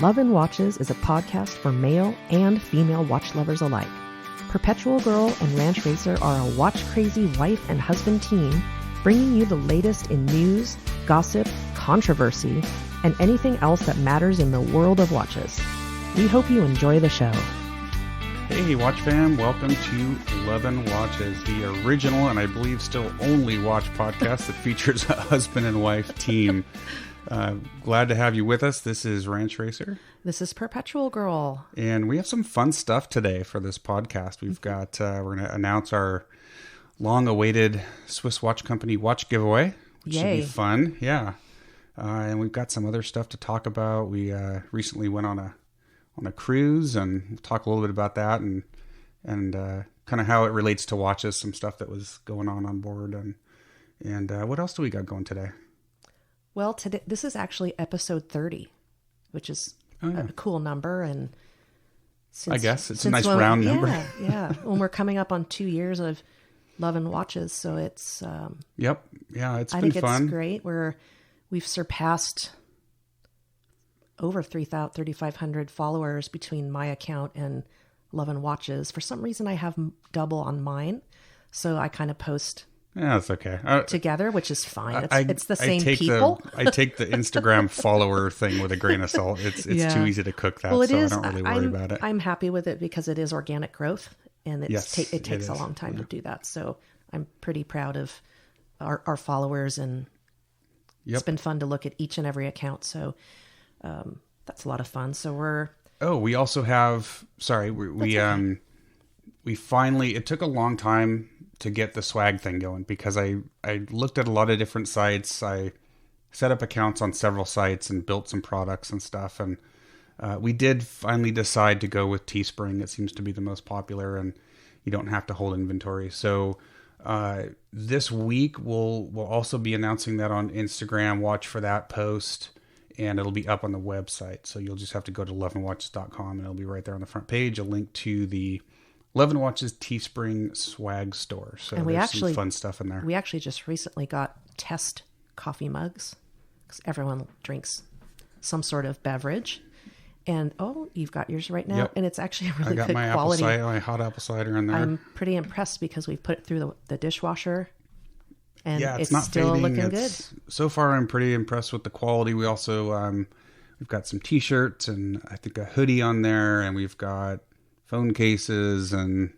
Love and Watches is a podcast for male and female watch lovers alike. Perpetual Girl and Ranch Racer are a watch-crazy wife and husband team bringing you the latest in news, gossip, controversy, and anything else that matters in the world of watches. We hope you enjoy the show. Hey, Watch fam, welcome to Love and Watches, the original and I believe still only watch podcast that features a husband and wife team. Glad to have you with us. This is Ranch Racer. This is Perpetual Girl. And we have some fun stuff today for this podcast. We've got, we're going to announce our long-awaited Swiss Watch Company watch giveaway, which should be fun. Yeah. And we've got some other stuff to talk about. We recently went on a cruise, and we'll talk a little bit about that and kind of how it relates to watches, some stuff that was going on board. And what else do we got going today? Well, today this is actually episode 30, which is a cool number. And I guess it's a nice round number. Yeah. When we're coming up on 2 years of Love and Watches. So it's... Yep. Yeah, it's been fun. I think it's great. We've surpassed over 3,500 followers between my account and Love and Watches. For some reason, I have double on mine. So I kind of post... Yeah, that's okay. Together, which is fine. It's the same people. I take the Instagram follower thing with a grain of salt. It's too easy to cook that, so I don't really worry about it. I'm happy with it because it is organic growth, and it takes a long time to do that. So I'm pretty proud of our followers, and it's been fun to look at each and every account. So that's a lot of fun. So we also have. Sorry, we finally. It took a long time to get the swag thing going because I looked at a lot of different sites. I set up accounts on several sites and built some products and stuff. And we did finally decide to go with Teespring. It seems to be the most popular and you don't have to hold inventory. So this week we'll also be announcing that on Instagram. Watch for that post and it'll be up on the website. So you'll just have to go to loveandwatches.com and it'll be right there on the front page. A link to the Love and Watches Teespring swag store. So there's some fun stuff in there. We actually just recently got test coffee mugs because everyone drinks some sort of beverage. And you've got yours right now. Yep. And it's actually a really good quality. I got my hot apple cider in there. I'm pretty impressed because we've put it through the dishwasher. And it's not still fading. Looking good. So far, I'm pretty impressed with the quality. We also, we've got some t-shirts and I think a hoodie on there. And we've got phone cases, and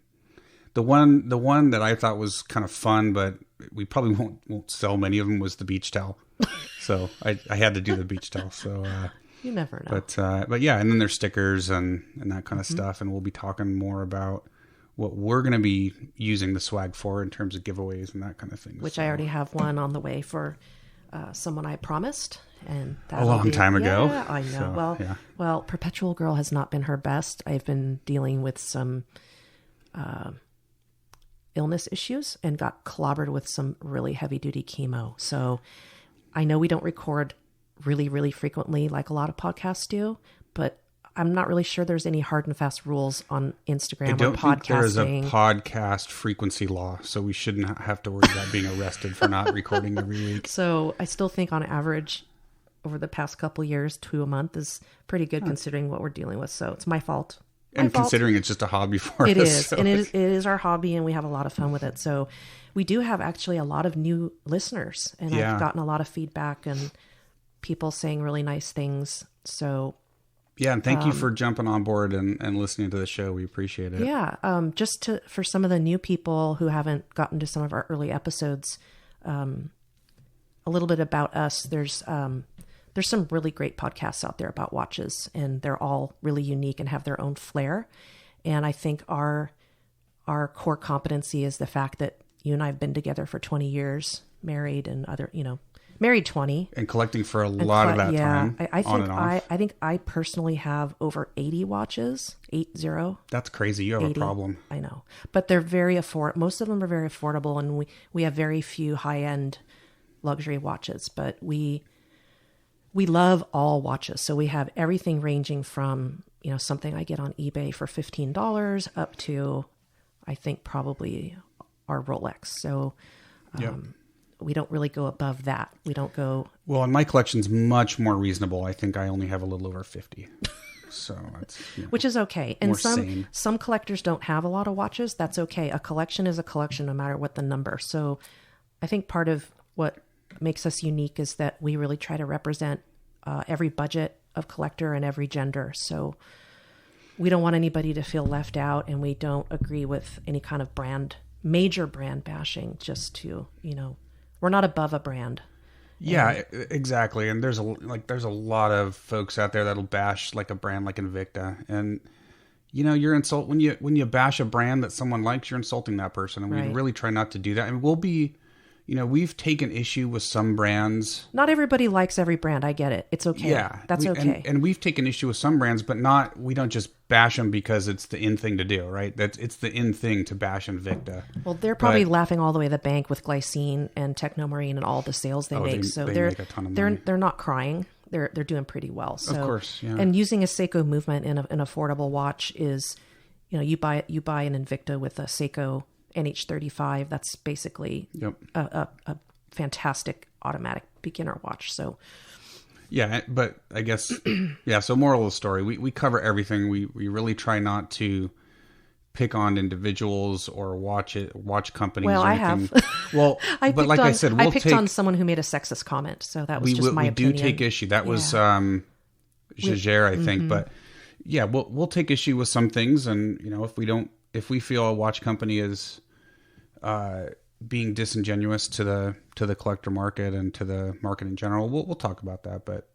the one that I thought was kind of fun, but we probably won't sell many of them, was the beach towel. So I had to do the beach towel. So you never know. But yeah, and then there's stickers and that kind of stuff, and we'll be talking more about what we're going to be using the swag for in terms of giveaways and that kind of thing. Which I already have one on the way for someone I promised. And a long time ago. Yeah, I know. So, well, Perpetual Girl has not been her best. I've been dealing with some illness issues and got clobbered with some really heavy duty chemo. So I know we don't record really, really frequently like a lot of podcasts do, but I'm not really sure there's any hard and fast rules on Instagram or podcasting. I don't think there is a podcast frequency law, so we shouldn't have to worry about being arrested for not recording every week. So I still think on average, over the past couple years, 2 a month is pretty good considering what we're dealing with. So it's my fault. Considering it's just a hobby for us. It is. So. And it is our hobby and we have a lot of fun with it. So we do have actually a lot of new listeners and I've gotten a lot of feedback and people saying really nice things. So yeah. And thank you for jumping on board and listening to the show. We appreciate it. Yeah. For some of the new people who haven't gotten to some of our early episodes, a little bit about us. There's some really great podcasts out there about watches and they're all really unique and have their own flair. And I think our core competency is the fact that you and I have been together for 20 years, married and married 20. And collecting for a lot of that time. I think I personally have over 80 watches, 80. That's crazy. You have 80. A problem. I know, but they're very most of them are very affordable and we have very few high-end luxury watches, but we love all watches. So we have everything ranging from, something I get on eBay for $15 up to, I think probably our Rolex. So we don't really go above that. We don't go. Well, and my collection's much more reasonable. I think I only have a little over 50. So it's which is okay. And more sane. some collectors don't have a lot of watches. That's okay. A collection is a collection, no matter what the number. So I think part of what makes us unique is that we really try to represent every budget of collector and every gender. So we don't want anybody to feel left out, and we don't agree with any kind of major brand bashing. Just to, we're not above a brand. Yeah, exactly. And there's a lot of folks out there that'll bash like a brand like Invicta, and you're when you bash a brand that someone likes, you're insulting that person, and we really try not to do that. And we'll be, we've taken issue with some brands. Not everybody likes every brand. I get it. It's okay. Yeah, that's okay. And we've taken issue with some brands, but we don't just bash them because it's the in thing to do, right? It's the in thing to bash Invicta. Well, they're probably laughing all the way to the bank with Glycine and Technomarine and all the sales they make. So they make a ton of money. They're not crying. They're doing pretty well. So, of course, yeah. And using a Seiko movement in an affordable watch is, you buy an Invicta with a Seiko NH35. That's basically a fantastic automatic beginner watch. So. Yeah, but I guess, so moral of the story, we cover everything. We really try not to pick on individuals or watch companies. Well, or I have. Well, I said, I picked on someone who made a sexist comment, so that was just my opinion. We do take issue. That was Jager, I think. But yeah, we'll take issue with some things, and if we feel a watch company is being disingenuous to the collector market and to the market in general, we'll talk about that. But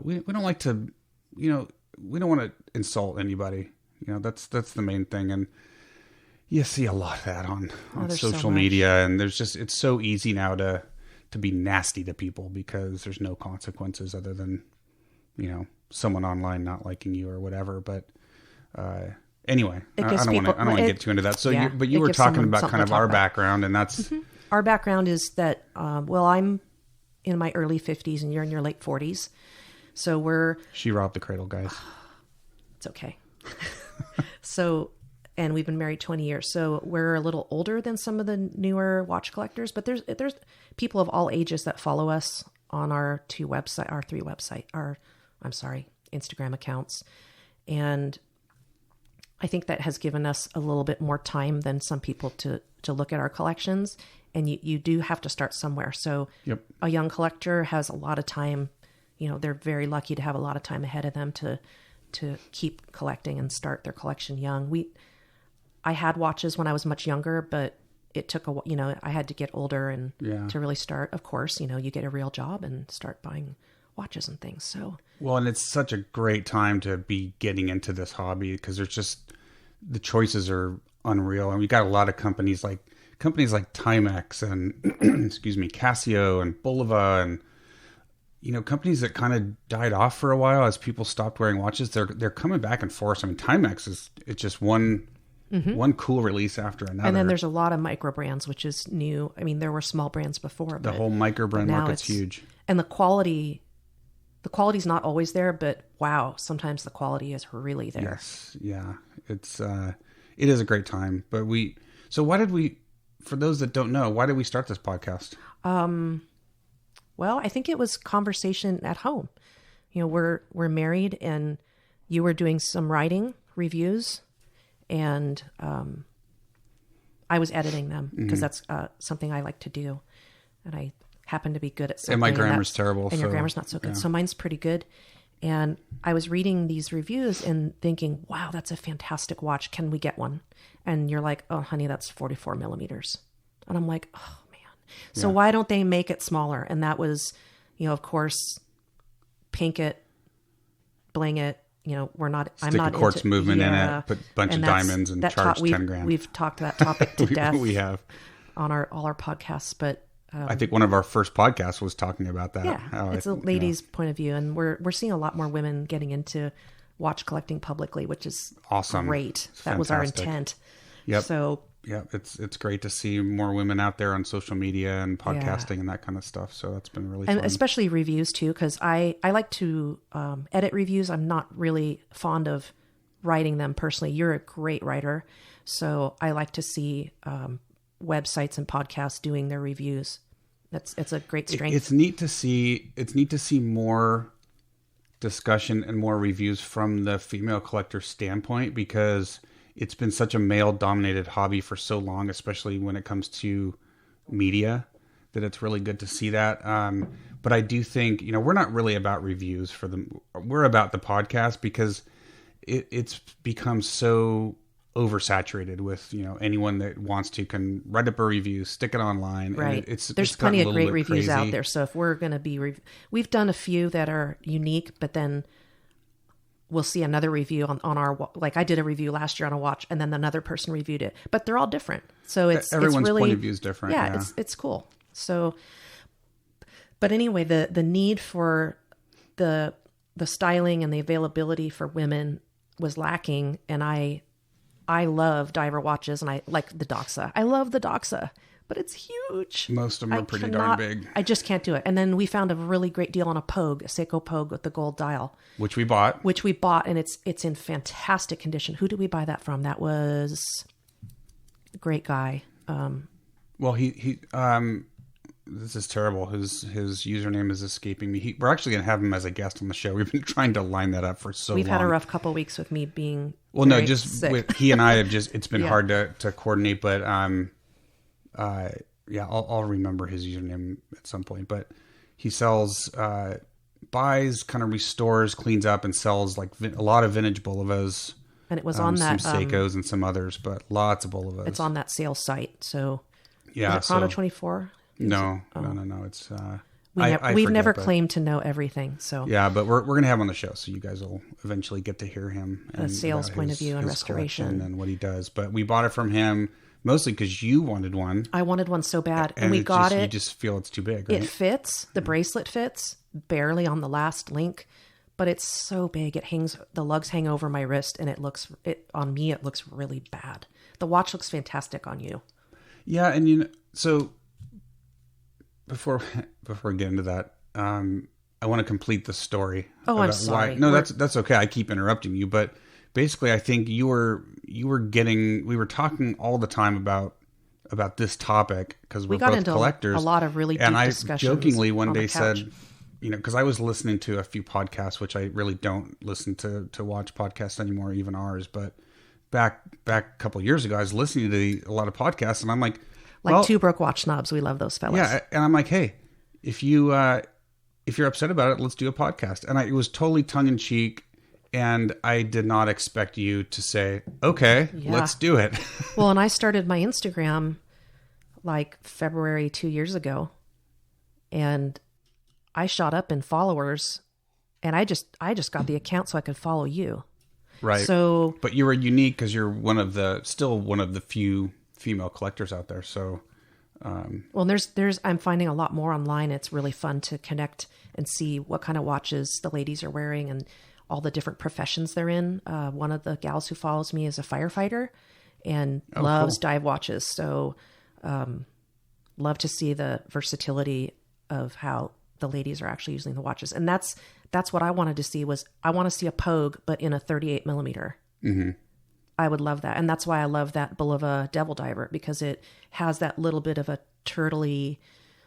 we don't like to, we don't want to insult anybody. That's the main thing. And you see a lot of that on social media, and it's so easy now to be nasty to people because there's no consequences other than, someone online not liking you or whatever. But anyway, I don't want to get too into that. So, you were talking about kind of our background, and that's our background is that. I'm in my early 50s, and you're in your late 40s. So she robbed the cradle, guys. It's okay. So, and we've been married 20 years. So we're a little older than some of the newer watch collectors, but there's people of all ages that follow us on our Instagram accounts. And I think that has given us a little bit more time than some people to look at our collections. And you do have to start somewhere. So a young collector has a lot of time. They're very lucky to have a lot of time ahead of them to keep collecting and start their collection young. I had watches when I was much younger, but it took I had to get older and to really start. Of course, you get a real job and start buying watches and things. So well, and it's such a great time to be getting into this hobby because there's just the choices are unreal, and we got a lot of companies like Timex and excuse me, Casio and Bulova and companies that kind of died off for a while as people stopped wearing watches. They're coming back in force. I mean, Timex it's just one cool release after another. And then there's a lot of micro brands, which is new. I mean, there were small brands before. The whole micro brand market's huge. And the quality's not always there, but wow, sometimes the quality is really there. Yes. Yeah. It is a great time. But for those that don't know, why did we start this podcast? Well, I think it was conversation at home. We're married, and you were doing some writing reviews, and I was editing them because that's something I like to do, and I happen to be good at something. And my grammar's terrible. And your grammar's not so good. Yeah. So mine's pretty good. And I was reading these reviews and thinking, wow, that's a fantastic watch. Can we get one? And you're like, oh, honey, that's 44 millimeters. And I'm like, oh, man. So why don't they make it smaller? And that was, of course, pink it, bling it. I'm not a quartz movement in it, put a bunch of diamonds and charge $10,000. We've talked that topic to death. We have on all our podcasts, but I think one of our first podcasts was talking about that. Yeah, it's a lady's point of view, and we're seeing a lot more women getting into watch collecting publicly, which is awesome. Great. That was our intent. Yep. So it's great to see more women out there on social media and podcasting and that kind of stuff. So that's been really fun. And especially reviews too, because I like to edit reviews. I'm not really fond of writing them personally. You're a great writer, so I like to see websites and podcasts doing their reviews. It's a great strength. It's neat to see more discussion and more reviews from the female collector standpoint, because it's been such a male dominated hobby for so long, especially when it comes to media, that it's really good to see that. But I do think, we're not really about reviews we're about the podcast, because it's become so oversaturated with, anyone that wants to can write up a review, stick it online. Right. And there's plenty of great reviews out there. So if we're going to be, we've done a few that are unique, but then we'll see another review on our, like I did a review last year on a watch, and then another person reviewed it, but they're all different. So everyone's really, point of view is different. Yeah. It's cool. So, but anyway, the need for the styling and the availability for women was lacking. And I love diver watches, and I like the Doxa. I love the Doxa, but it's huge. Most of them are pretty darn big. I just can't do it. And then we found a really great deal on a Pogue, a Seiko Pogue with the gold dial. Which we bought, and it's in fantastic condition. Who did we buy that from? That was a great guy. Well, he this is terrible. His username is escaping me. We're actually going to have him as a guest on the show. We've been trying to line that up for so long. We've had a rough couple of weeks with me being sick. He and I have it's been hard to coordinate, but I'll remember his username at some point. But he sells, buys, kind of restores, cleans up, and sells like a lot of vintage Bulivas. And it was on that some Seikos and some others, but lots of Bulivas. It's on that sales site. So yeah, is it Chrono 24? No. It's we've never claimed to know everything. So yeah, but we're gonna have him on the show, so you guys will eventually get to hear him and a sales point of view and restoration and what he does. But we bought it from him mostly because you wanted one. I wanted one so bad, and we got it. You just feel it's too big. Right? It fits. The bracelet fits barely on the last link, but it's so big. It hangs. The lugs hang over my wrist, and on me. It looks really bad. The watch looks fantastic on you. Yeah, and so. Before we get into that, I want to complete the story. Oh, I'm sorry. No, that's okay. I keep interrupting you, but basically, I think we were talking all the time about this topic because we're both collectors. A lot of really deep discussions. And I jokingly one day said, because I was listening to a few podcasts, which I really don't listen to watch podcasts anymore, even ours. But back a couple of years ago, I was listening to a lot of podcasts, and I'm like. Two broke watch snobs. We love those fellas. Yeah, and I'm like, hey, if you're upset about it, let's do a podcast. And it was totally tongue in cheek, and I did not expect you to say, okay, let's do it. Well, and I started my Instagram like February 2 years ago, and I shot up in followers, and I just got the account so I could follow you. Right. So, but you were unique because you're still one of the few female collectors out there. So well, I'm finding a lot more online. It's really fun to connect and see what kind of watches the ladies are wearing and all the different professions they're in. One of the gals who follows me is a firefighter and loves dive watches. So love to see the versatility of how the ladies are actually using the watches. And that's what I wanted to see. I want to see a Pogue, but in a 38 millimeter. Mm-hmm. I would love that. And that's why I love that Bulova Devil Diver, because it has that little bit of a turtley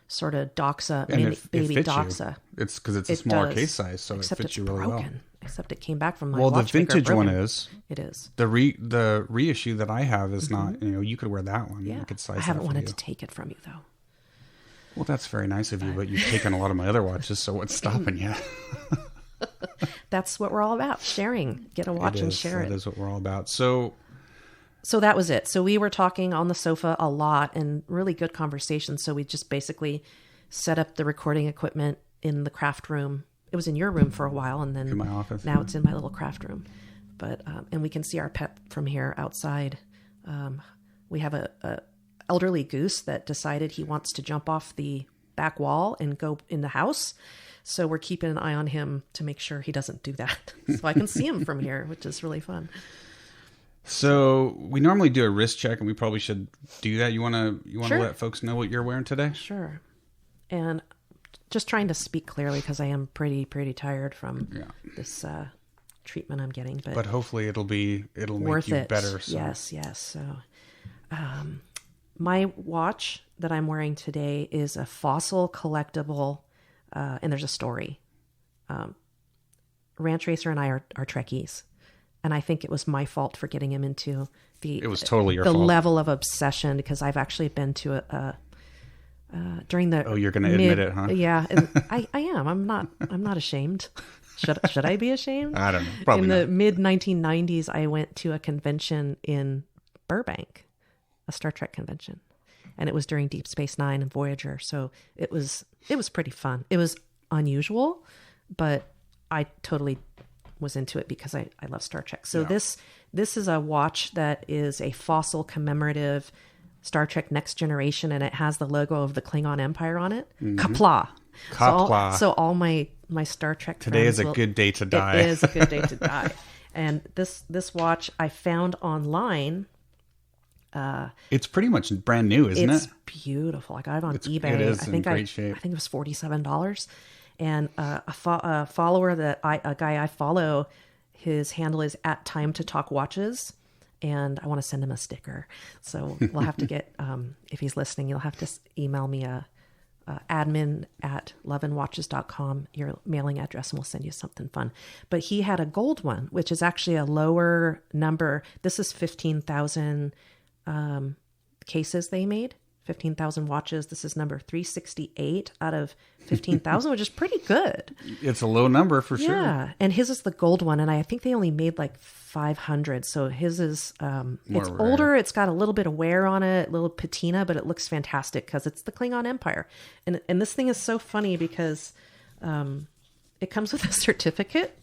sort of Doxa, baby Doxa. It's because it's a smaller case size, so except it fits you really well. Except it came back from my the vintage one is. It is. The reissue that I have is not, you could wear that one. Yeah. You could size I haven't wanted to take it from you, though. Well, that's very nice of you, but you've taken a lot of my other watches, so what's stopping you? That's what we're all about. Sharing. Get a watch and share it. That is what we're all about. So that was it. So we were talking on the sofa a lot and really good conversation. So we just basically set up the recording equipment in the craft room. It was in your room for a while, and then in my office. Now it's in my little craft room. But and we can see our pet from here outside. We have a elderly goose that decided he wants to jump off the back wall and go in the house. So we're keeping an eye on him to make sure he doesn't do that. So I can see him from here, which is really fun. So we normally do a wrist check, and we probably should do that. You want to Sure. let folks know what you're wearing today? Sure. And just trying to speak clearly because I am pretty tired from this treatment I'm getting. But hopefully it'll make you better. So. Yes. So my watch that I'm wearing today is a Fossil collectible. And there's a story. Ranch Racer and I are Trekkies. And I think it was my fault for getting him into It was totally your the fault. level of obsession, because I've actually been to during the. Oh, you're going to admit it, huh? Yeah, and I am. I'm not ashamed. Should I be ashamed? I don't know. Probably in not. the mid 1990s, I went to a convention in Burbank, a Star Trek convention, and it was during Deep Space Nine and Voyager. So it was pretty fun. It was unusual, but I totally was into it because I love Star Trek. So this is a watch that is a fossil commemorative Star Trek Next Generation, and it has the logo of the Klingon Empire on it. Mm-hmm. Qapla'. Qapla'. So all my Star Trek Today is a good day to die. It is a good day to die. And this watch I found online. It's pretty much brand new, isn't it? It's beautiful. I got it on eBay. It is I think in great shape. I think it was $47. And a follower a guy I follow, his handle is @TimeToTalkWatches, and I want to send him a sticker. So we'll have to get if he's listening, you'll have to email me admin@loveandwatches.com, your mailing address, and we'll send you something fun. But he had a gold one, which is actually a lower number. This is 15,000 cases they made. 15,000 watches. This is number 368 out of 15,000, which is pretty good. It's a low number for sure. Yeah. And his is the gold one. And I think they only made like 500. So his is, it's rare. older. It's got a little bit of wear on it, a little patina, but it looks fantastic because it's the Klingon Empire. And this thing is so funny because it comes with a certificate.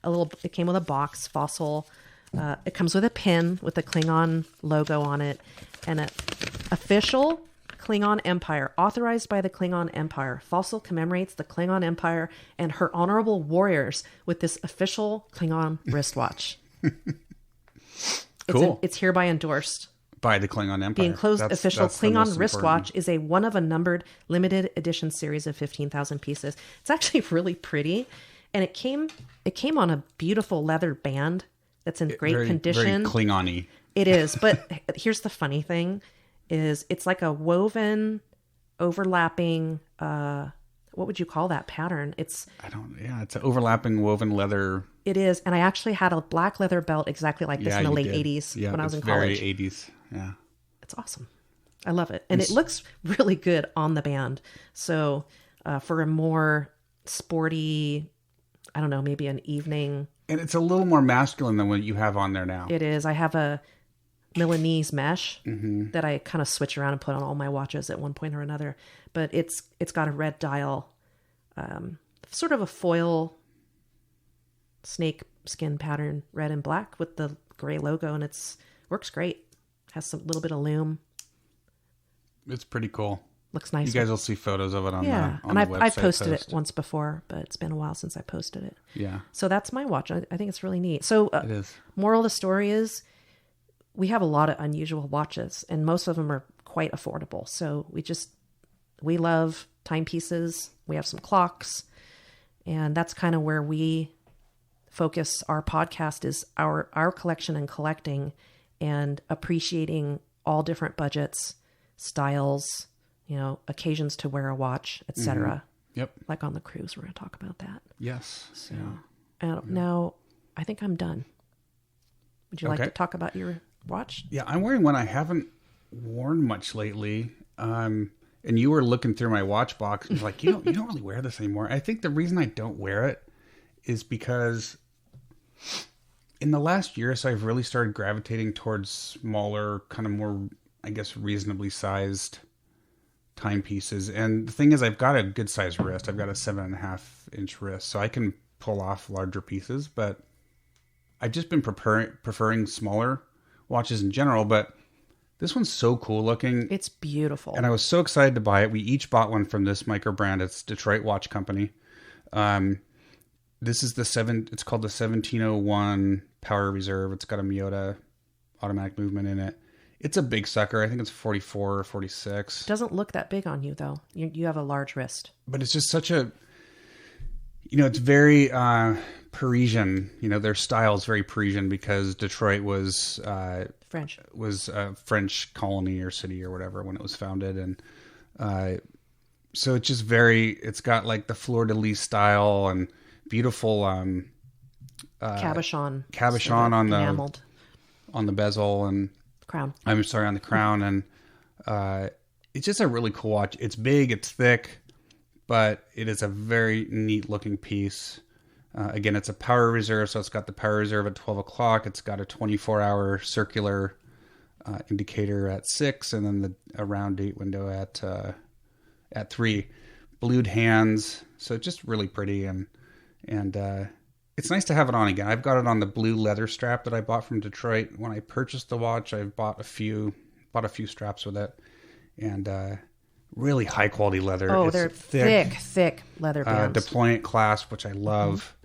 It came with a box, fossil. It comes with a pin with the Klingon logo on it, and an official Klingon Empire, authorized by the Klingon Empire. Fossil commemorates the Klingon Empire and her honorable warriors with this official Klingon wristwatch. Cool. It's hereby endorsed. By the Klingon Empire. The enclosed official that's the Klingon most wristwatch important. is a one of a numbered limited edition series of 15,000 pieces. It's actually really pretty, and it came on a beautiful leather band that's in great condition. Very Klingon-y. It is, but here's the funny thing: is it's like a woven, overlapping. What would you call that pattern? It's an overlapping woven leather. It is, and I actually had a black leather belt exactly like this in the late 80s when I was in college. Very 80s. Yeah, it's awesome. I love it, and it looks really good on the band. So for a more sporty, I don't know, maybe an evening. And it's a little more masculine than what you have on there now. It is. I have a Milanese mesh that I kind of switch around and put on all my watches at one point or another. But it's got a red dial, sort of a foil snake skin pattern, red and black with the gray logo, and works great. Has some little bit of lume. It's pretty cool. Looks nice. You guys will see photos of it on the website. I've posted it once before, but it's been a while since I posted it. Yeah. So that's my watch. I think it's really neat. So it is. Moral of the story is we have a lot of unusual watches, and most of them are quite affordable. So we love timepieces. We have some clocks, and that's kind of where we focus our podcast, is our collection and collecting and appreciating all different budgets, styles, occasions to wear a watch, etc. Mm-hmm. Yep. Like on the cruise, we're going to talk about that. Yes. So now I think I'm done. Would you like to talk about your watch? Yeah, I'm wearing one I haven't worn much lately. And you were looking through my watch box and like, you don't really wear this anymore. I think the reason I don't wear it is because in the last year or so, I've really started gravitating towards smaller, kind of more, I guess, reasonably sized timepieces. And the thing is, I've got a good sized wrist. I've got a 7.5-inch wrist, so I can pull off larger pieces, but I've just been preferring smaller watches in general. But this one's so cool looking. It's beautiful. And I was so excited to buy it. We each bought one from this micro brand. It's Detroit Watch Company. This is it's called the 1701 Power Reserve. It's got a Miyota automatic movement in it. It's a big sucker. I think it's 44 or 46. It doesn't look that big on you, though. You have a large wrist. But it's just such a, it's very Parisian. Their style is very Parisian because Detroit was French. Was a French colony or city or whatever when it was founded. And so it's just it's got like the fleur-de-lis style and beautiful cabochon on the bezel and crown. I'm sorry, on the crown, and it's just a really cool watch. It's big, it's thick, but it is a very neat looking piece. Again, it's a power reserve, so it's got the power reserve at 12 o'clock. It's got a 24-hour circular indicator at 6, and then a round date window at 3. Blued hands, so it's just really pretty, and it's nice to have it on again. I've got it on the blue leather strap that I bought from Detroit. When I purchased the watch, I've bought a few straps with it, and really high quality leather. Oh, they're thick leather bands. Deployant clasp, which I love.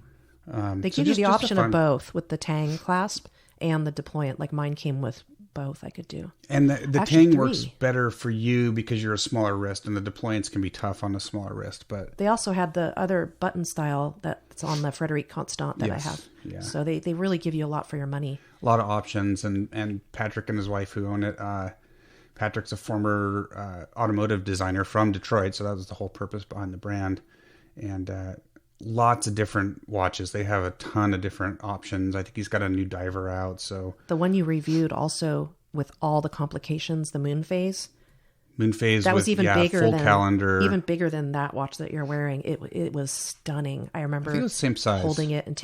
They give you the option of both with the Tang clasp and the deployant. Like mine came with both. I could do. And the Tang works better for you because you're a smaller wrist, and the deployants can be tough on a smaller wrist. But they also had the other button style that's on the Frederic Constant that I have. Yeah. So they really give you a lot for your money. A lot of options, and Patrick and his wife who own it. Patrick's a former automotive designer from Detroit, so that was the whole purpose behind the brand. And lots of different watches. They have a ton of different options. I think he's got a new diver out. So the one you reviewed also with all the complications, the moon phase. That was even bigger full than calendar. Even bigger than that watch that you're wearing. It was stunning. I remember I think it was the same size. Holding it and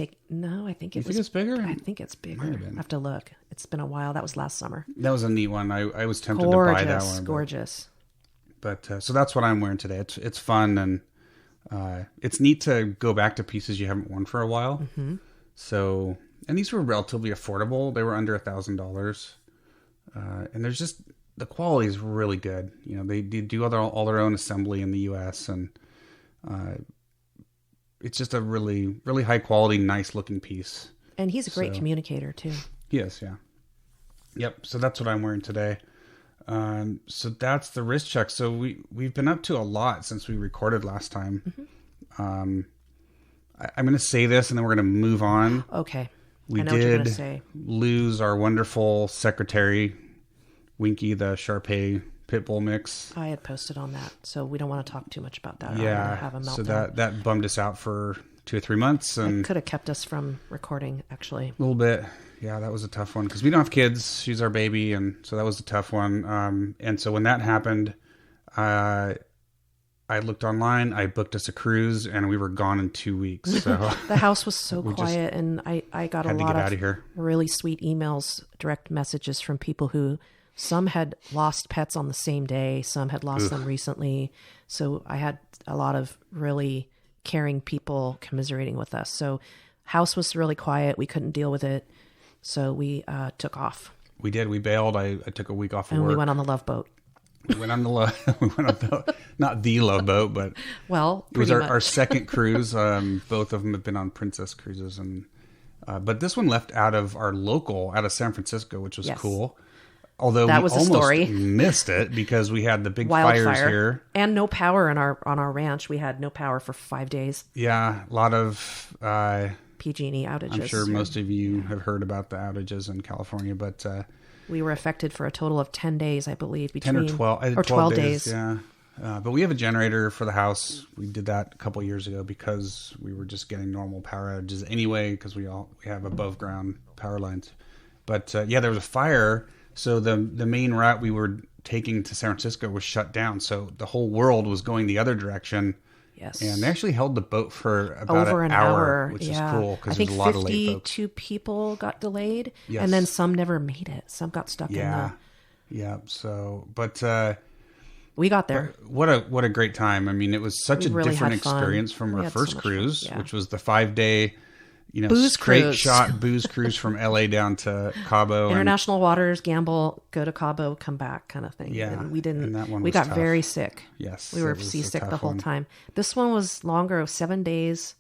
I think it was. You think it's bigger? I think it's bigger. I have to look. It's been a while. That was last summer. That was a neat one. I was tempted to buy that one. Gorgeous. But so that's what I'm wearing today. It's fun, and it's neat to go back to pieces you haven't worn for a while. Mm-hmm. So, and these were relatively affordable. They were under $1,000, and there's just the quality is really good. You know, they do all their own assembly in the U.S. and it's just a really, really high quality, nice looking piece. And he's a great communicator too. He is, yeah. Yep. So that's what I'm wearing today. So that's the wrist check. So we've been up to a lot since we recorded last time. Mm-hmm. I'm going to say this and then we're going to move on. Okay. We did lose our wonderful secretary, Winky, the Shar-Pei Pitbull mix. I had posted on that, so we don't want to talk too much about that. Yeah. Have a meltdown. So that bummed us out for 2 or 3 months. And it could have kept us from recording, actually. A little bit. Yeah, that was a tough one because we don't have kids. She's our baby, and so that was a tough one. And so when that happened, I looked online. I booked us a cruise, and we were gone in 2 weeks. So the house was so quiet, and I got a lot of really sweet emails, direct messages from people who some had lost pets on the same day, some had lost them recently. So I had a lot of really caring people commiserating with us. So house was really quiet. We couldn't deal with it. So we took off. We did. We bailed. I took a week off of work. And we went on the Love Boat. We went on not the Love Boat, but it was our second cruise. Both of them have been on Princess cruises, and but this one left out of San Francisco, which was cool. Although that we almost missed it because we had the big fires here and no power on our ranch. We had no power for 5 days. Yeah, a lot of PG&E outages. I'm sure most of you have heard about the outages in California, but we were affected for a total of 10 days, I believe, 10 or 12 days. Yeah, but we have a generator for the house. We did that a couple years ago because we were just getting normal power outages anyway because we have above ground power lines. But there was a fire. So the main route we were taking to San Francisco was shut down. So the whole world was going the other direction. Yes. And they actually held the boat for about over an hour, which is cool because there's a lot of late folks. 52 people got delayed, yes. And then some never made it. Some got stuck in the... Yeah. So, but we got there. What a great time. I mean, it was such a really different experience from our first cruise, which was the 5-day shot booze cruise from LA down to Cabo. International waters, gamble, go to Cabo, come back kind of thing. Yeah. And we didn't, and that one we got tough. very sick. Yes. We were seasick the whole time. This one was longer, 7 days.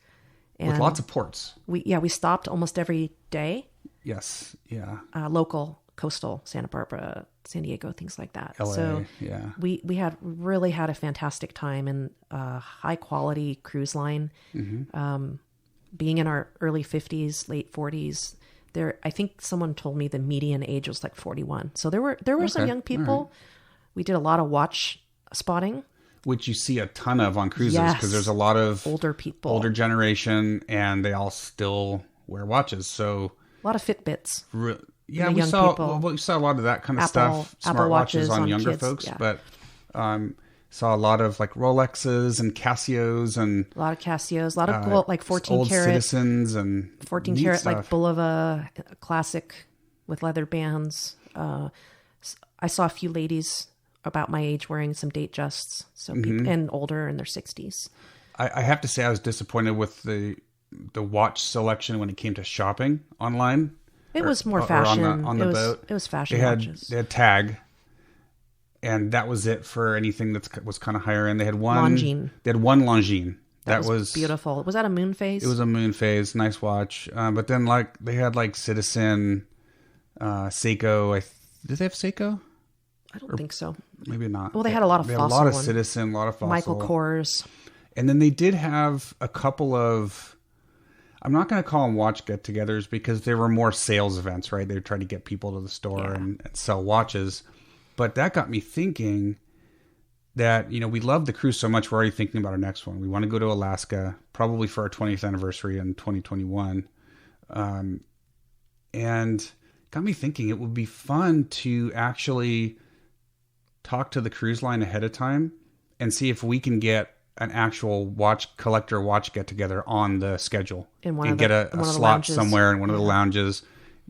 And with lots of ports. We stopped almost every day. Yes. Yeah. Local, coastal, Santa Barbara, San Diego, things like that. LA, so yeah. We really had a fantastic time in a high quality cruise line. Mm-hmm. Being in our early 50s, late 40s, I think someone told me the median age was like 41. So there were some young people. Right. We did a lot of watch spotting, which you see a ton of on cruises because there's a lot of older people, older generation, and they all still wear watches. So a lot of Fitbits. Yeah, the we young saw people. we saw a lot of that kind of Apple stuff. Smartwatches on younger kids, folks, yeah. but saw a lot of like Rolexes and Casios and A lot of Casios, a lot of gold, like 14 old karat, Citizens and 14 neat karat stuff. like Bulova classic with leather bands. I saw a few ladies about my age wearing some date justs, so people, and older in their 60s. I have to say I was disappointed with the watch selection when it came to shopping online. It was more fashion. On the boat. It was fashion watches. They had Tag, and that was it for anything that was kind of higher end. They had one Longines. They had one Longines. That was beautiful. Was that a moon phase? It was a moon phase, nice watch. But then like they had like Citizen, Seiko. Did they have Seiko? I don't think so. Maybe not. Well, they had a lot of they Fossil. Had a lot of Citizen, a lot of Fossil. Michael Kors. And then they did have a couple of, I'm not going to call them watch get-togethers because they were more sales events, right? They were trying to get people to the store and sell watches. But that got me thinking that, you know, we love the cruise so much, we're already thinking about our next one. We want to go to Alaska, probably for our 20th anniversary in 2021. And got me thinking it would be fun to actually talk to the cruise line ahead of time and see if we can get an actual watch get together on the schedule and get a slot somewhere in one of the lounges,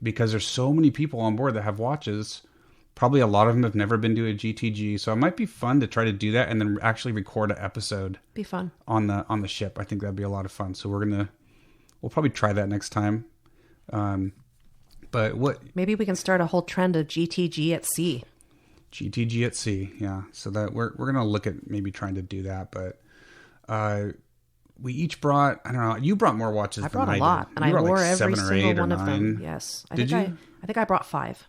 because there's so many people on board that have watches. Probably a lot of them have never been to a GTG, so it might be fun to try to do that and then actually record an episode. Be fun on the ship. I think that'd be a lot of fun. So we'll probably try that next time. But maybe we can start a whole trend of GTG at sea. GTG at sea, yeah. So that we're gonna look at maybe trying to do that, but. We each brought, I don't know, you brought more watches than I did. I brought a lot, and I wore like every single one of them. Yes. I think I brought 5.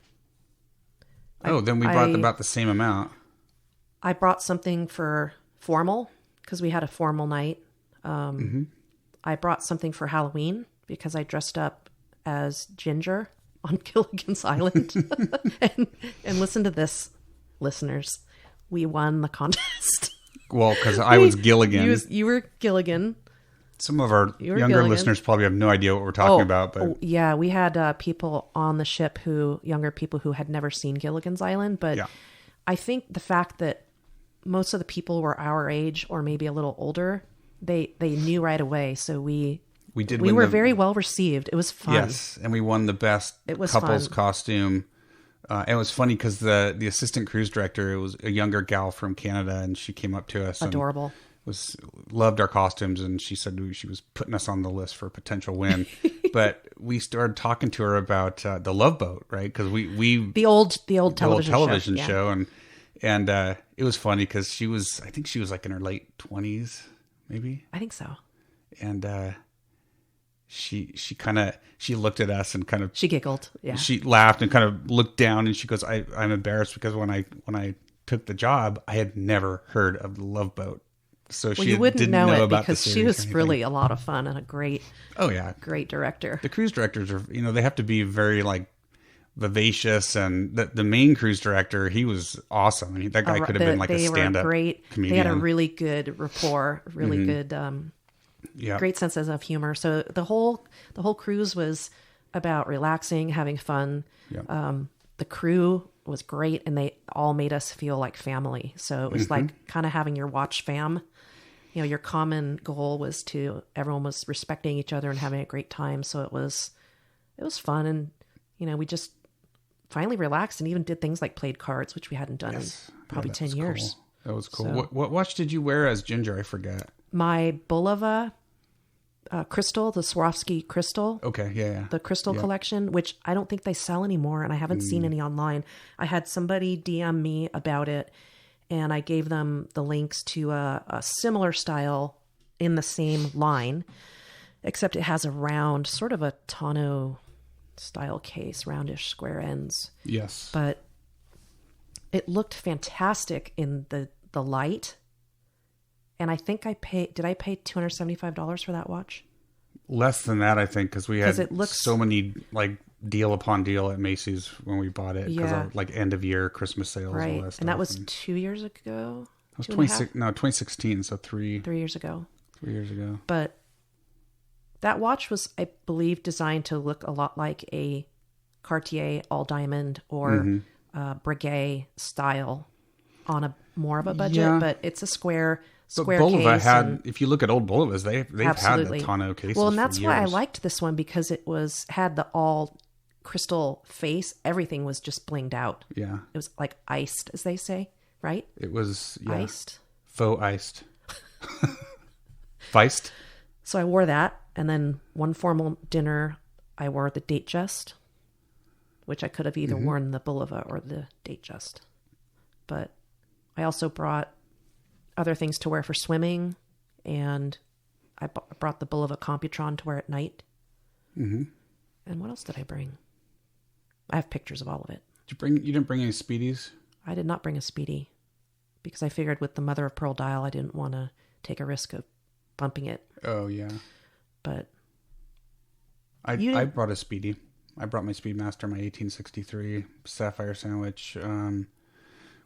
Then we brought about the same amount. I brought something for formal, because we had a formal night. I brought something for Halloween, because I dressed up as Ginger on Gilligan's Island. and listen to this, listeners. We won the contest. Well, because I was Gilligan. You were Gilligan. Some of our younger listeners probably have no idea what we're talking about. But yeah, we had people on the ship younger people who had never seen Gilligan's Island. But I think the fact that most of the people were our age or maybe a little older, they knew right away. So we were very well received. It was fun. Yes, and we won the best couples costume. It was funny because the assistant cruise director, it was a younger gal from Canada, and she came up to us. Adorable. Loved our costumes, and she said she was putting us on the list for a potential win. But we started talking to her about the Love Boat, right? Because the old television show, and it was funny because I think she was like in her late 20s, maybe. I think so. And she looked at us and she giggled. Yeah. She laughed and kind of looked down, and she goes, I'm embarrassed because when I took the job, I had never heard of the Love Boat. So she didn't know about because she was really a lot of fun and a great great director. The cruise directors are, they have to be very like vivacious, and the main cruise director, he was awesome. I mean, that guy could have been like a stand-up comedian. They had a really good rapport, really good great senses of humor. So the whole cruise was about relaxing, having fun. The crew was great, and they all made us feel like family. So it was like kind of having your watch fam. Your common goal was everyone was respecting each other and having a great time. So it was fun, and we just finally relaxed and even did things like played cards, which we hadn't done in probably 10 years. Cool. That was cool. So, what watch did you wear as Ginger? I forget. My Bulova crystal, the Swarovski crystal. Okay, yeah. The crystal collection, which I don't think they sell anymore, and I haven't seen any online. I had somebody DM me about it, and I gave them the links to a similar style in the same line, except it has a round, sort of a tonneau style case, roundish square ends. Yes. But it looked fantastic in the light. And I think did I pay $275 for that watch? Less than that, I think, because we had so many like deal upon deal at Macy's when we bought it, because of like end of year Christmas sales. Right. And all that stuff. And that was 2 years ago. It was 2016, so 3 years ago. 3 years ago. But That watch was, I believe, designed to look a lot like a Cartier all diamond or Breguet style on a more of a budget, but it's a square Bulova case. had, if you look at old Bulovas, they've had the tonneau cases. Well, and that's for why I years. liked this one, because it had the all crystal face. Everything was just blinged out. Yeah. It was like iced, as they say, right? It was Iced. Faux iced. Feist. So I wore that, and then one formal dinner, I wore the Datejust, which I could have either worn the Bulova or the Datejust. But I also brought other things to wear for swimming, and I brought the Bulova Computron to wear at night. Mm-hmm. And what else did I bring? I have pictures of all of it. You didn't bring any Speedies? I did not bring a Speedy, because I figured with the mother of pearl dial, I didn't want to take a risk of bumping it. Oh, yeah. But I brought a Speedy. I brought my Speedmaster, my 1863 Sapphire Sandwich,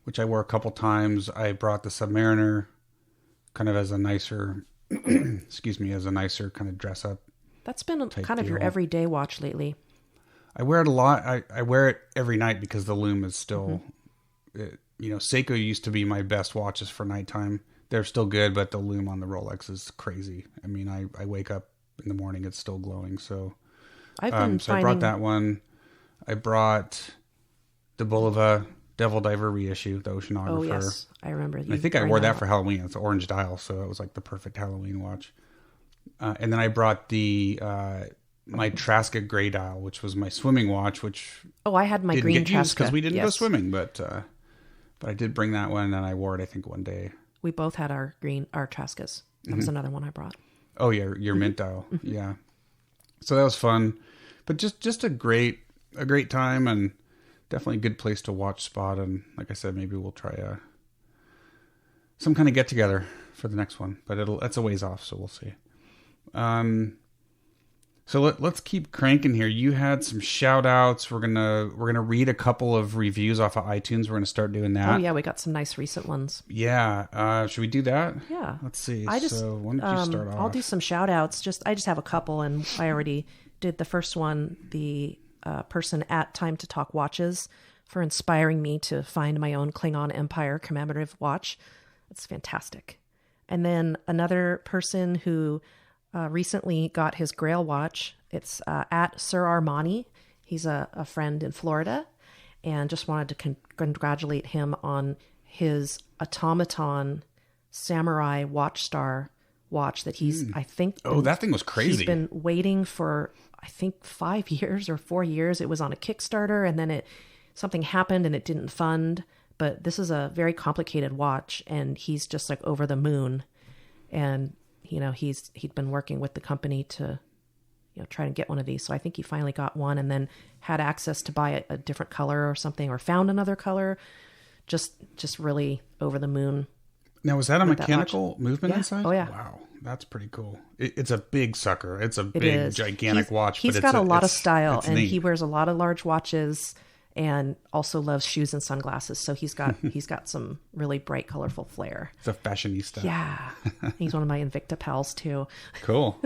which I wore a couple times. I brought the Submariner kind of as a nicer, as a nicer kind of dress up. That's been kind of your everyday watch lately. I wear it a lot. I wear it every night because the lume is still, Seiko used to be my best watches for nighttime. They're still good, but the lume on the Rolex is crazy. I mean, I wake up in the morning, it's still glowing. So, I brought that one. I brought the Bulova Devil Diver reissue, the Oceanographer. Oh, yes. I remember. I think I wore that for Halloween. It's an orange dial, so it was like the perfect Halloween watch. And then I brought the my Traska gray dial, which was my swimming watch, which I had my green Traska because we didn't go swimming, but I did bring that one, and I wore it I think one day. We both had our Traskas. That was another one I brought. Oh yeah, your mint dial. Yeah. So that was fun, but just a great time, and definitely a good place to watch spot. And like I said, maybe we'll try some kind of get together for the next one, but that's a ways off, so we'll see. So let's keep cranking here. You had some shout outs. We're gonna read a couple of reviews off of iTunes. We're gonna start doing that. Oh yeah, we got some nice recent ones. Yeah. Should we do that? Yeah. Let's see. So why don't you start off? I'll do some shout outs. I just have a couple, and I already did the first one. The person at Time to Talk Watches for inspiring me to find my own Klingon Empire commemorative watch. It's fantastic. And then another person who recently got his Grail watch. It's at Sir Armani. He's a friend in Florida, and just wanted to congratulate him on his automaton samurai watchstar watch that he's, I think... that thing was crazy. He's been waiting for, I think, 5 years or 4 years. It was on a Kickstarter, and then something happened and it didn't fund. But this is a very complicated watch, and he's just like over the moon. And he'd been working with the company to, try to get one of these. So I think he finally got one, and then had access to buy a different color or something, or found another color. Just really over the moon. Now, was that a mechanical movement inside? Oh yeah. Wow, that's pretty cool. It's a big sucker. It's a big, gigantic watch. He's got a lot of style, and he wears a lot of large watches, and also loves shoes and sunglasses. So he's got some really bright, colorful flair. It's a fashionista. Yeah. He's one of my Invicta pals too. Cool.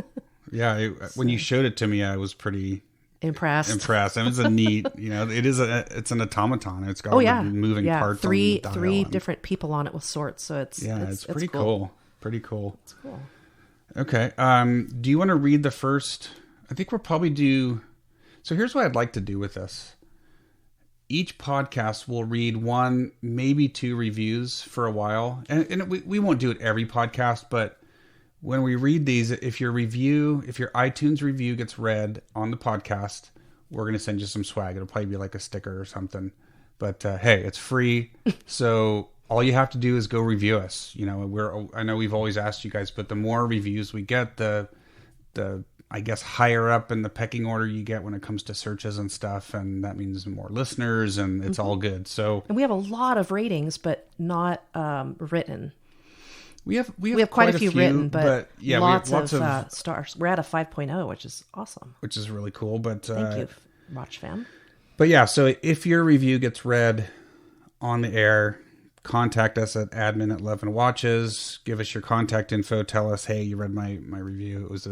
Yeah. When you showed it to me, I was pretty impressed. And it's a neat, it's an automaton. It's got moving parts. Three different people on it with sorts. So it's pretty cool. Pretty cool. It's cool. Okay. Do you want to read the first? I think we'll probably do. So here's what I'd like to do with this. Each podcast will read one, maybe two reviews for a while. And we won't do it every podcast, but when we read these, if your iTunes review gets read on the podcast, we're going to send you some swag. It'll probably be like a sticker or something. But hey, it's free. So all you have to do is go review us. I know we've always asked you guys, but the more reviews we get, the I guess higher up in the pecking order you get when it comes to searches and stuff, and that means more listeners, and it's all good. So, and we have a lot of ratings, but not written. We have quite a few written, but yeah, lots of stars. We're at a 5.0, which is awesome. Which is really cool. But thank you, Watch Fam. But yeah, so if your review gets read on the air, contact us at admin@11watches. Give us your contact info. Tell us, hey, you read my review. It was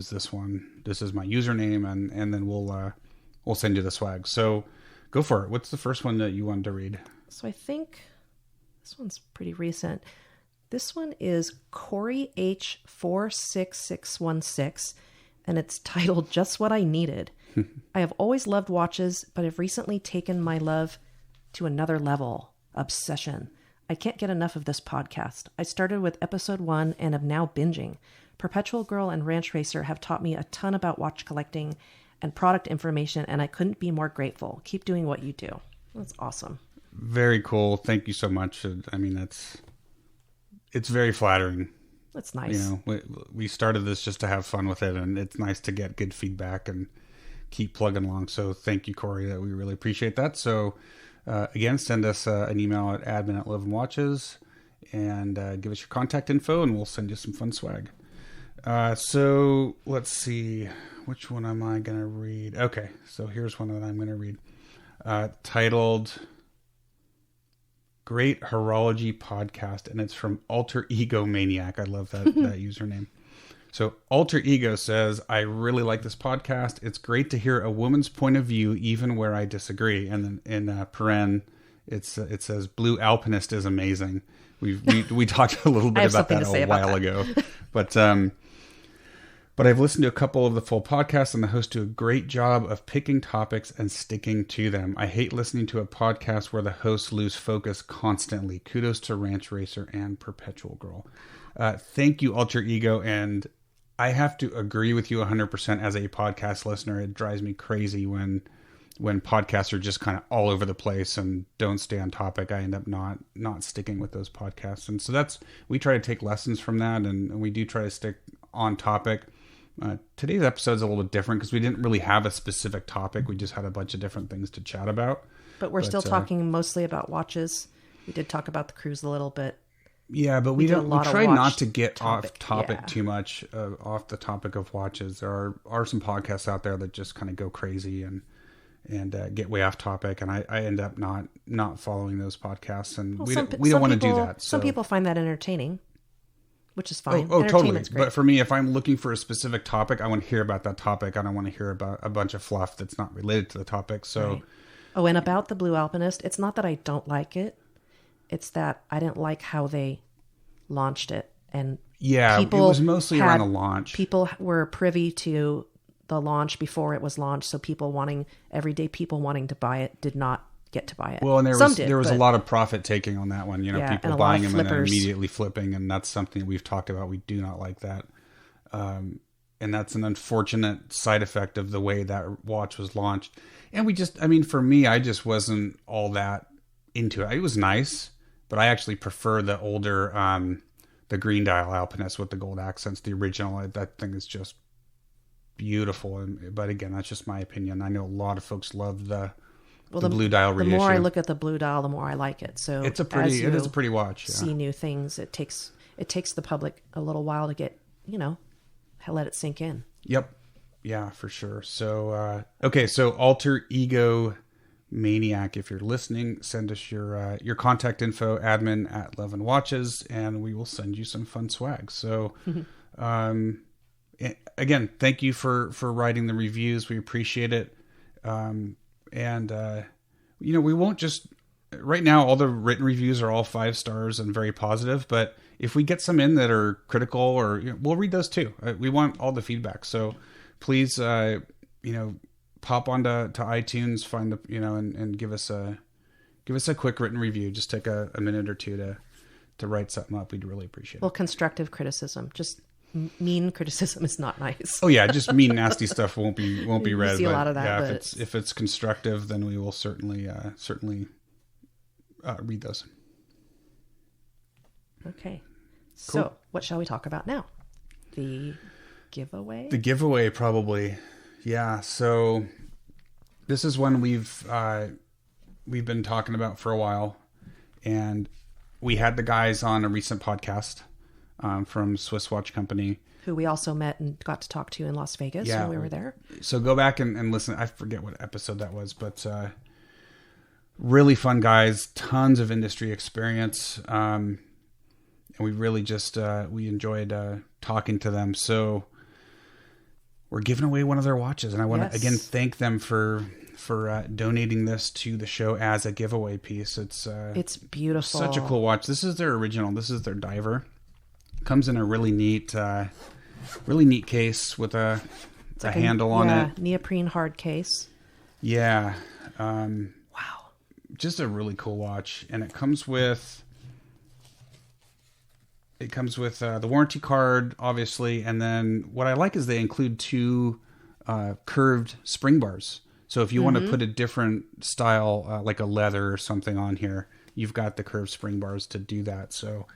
this one. This is my username, and then we'll send you the swag. So go for it. What's the first one that you wanted to read? So I think this one's pretty recent. This one is Corey H46616, and it's titled Just What I Needed. I have always loved watches, but have recently taken my love to another level. Obsession. I can't get enough of this podcast. I started with episode 1 and am now binging. Perpetual Girl and Ranch Racer have taught me a ton about watch collecting and product information, and I couldn't be more grateful. Keep doing what you do. That's awesome. Very cool. Thank you so much. I mean, it's very flattering. That's nice. You know, we started this just to have fun with it, and it's nice to get good feedback and keep plugging along. So thank you, Corey. That we really appreciate that. So again, send us an email at admin@11watches and give us your contact info, and we'll send you some fun swag. So let's see, which one am I going to read? Okay, so here's one that I'm going to read, titled Great Horology Podcast, and it's from Alter Ego Maniac. I love that username. So Alter Ego says, I really like this podcast. It's great to hear a woman's point of view, even where I disagree. And then in paren, it says, Blue Alpinist is amazing. We talked a little bit about that a while ago. But I've listened to a couple of the full podcasts, and the hosts do a great job of picking topics and sticking to them. I hate listening to a podcast where the hosts lose focus constantly. Kudos to Ranch Racer and Perpetual Girl. Thank you, Alter Ego. And I have to agree with you 100% as a podcast listener. It drives me crazy when podcasts are just kind of all over the place and don't stay on topic. I end up not sticking with those podcasts. And so we try to take lessons from that, and we do try to stick on topic. Today's episode is a little bit different because we didn't really have a specific topic. We just had a bunch of different things to chat about. But we're still talking mostly about watches. We did talk about the cruise a little bit. Yeah, but we try not to get off topic too much, off the topic of watches. There are some podcasts out there that just kind of go crazy and get way off topic, and I end up not following those podcasts, and we don't want to do that. So. Some people find that entertaining, which is fine. Oh, totally. But for me, if I'm looking for a specific topic, I want to hear about that topic. I don't want to hear about a bunch of fluff that's not related to the topic. So, right. Oh, and about the Blue Alpinist, it's not that I don't like it. It's that I didn't like how they launched it. And yeah, it was mostly around the launch. People were privy to the launch before it was launched. So everyday people wanting to buy it did not get to buy it. Well, and there was a lot of profit taking on that one. You know, people buying them and then immediately flipping. And that's something that we've talked about. We do not like that. And that's an unfortunate side effect of the way that watch was launched. And for me, I just wasn't all that into it. It was nice, but I actually prefer the older, the green dial Alpinist with the gold accents, the original. That thing is just beautiful. But again, that's just my opinion. I know a lot of folks love the blue dial reissue. The more I look at the blue dial, the more I like it. So it is a pretty watch. Yeah. See new things. It takes the public a little while to get, let it sink in. Yep. Yeah, for sure. So, okay. So Alter Ego Maniac, if you're listening, send us your contact info, admin@11watches, and we will send you some fun swag. So, again, thank you for writing the reviews. We appreciate it. We won't just, right now, all the written reviews are all 5 stars and very positive, but if we get some in that are critical, or we'll read those too. We want all the feedback. So please, pop onto iTunes, find and give us a quick written review. Just take a minute or two to write something up. We'd really appreciate it. Well, constructive criticism, just mean criticism is not nice. Oh yeah, just mean nasty stuff won't be read. See a lot of that. Yeah, if it's constructive, then we will certainly read those. Okay, cool. So what shall we talk about now? The giveaway. The giveaway, probably. Yeah. So this is one we've been talking about for a while, and we had the guys on a recent podcast from Swiss Watch Company, who we also met and got to talk to in Las Vegas when we were there. So go back and listen. I forget what episode that was, but Really fun guys, tons of industry experience. And we really just, we enjoyed talking to them. So we're giving away one of their watches. And I want to, again, thank them for donating this to the show as a giveaway piece. It's beautiful. Such a cool watch. This is their original. This is their diver. Comes in a really neat case with a handle on it. Neoprene hard case. Yeah. Wow. Just a really cool watch. And it comes with the warranty card, obviously. And then what I like is they include 2 curved spring bars. So if you want to put a different style, like a leather or something on here, you've got the curved spring bars to do that. So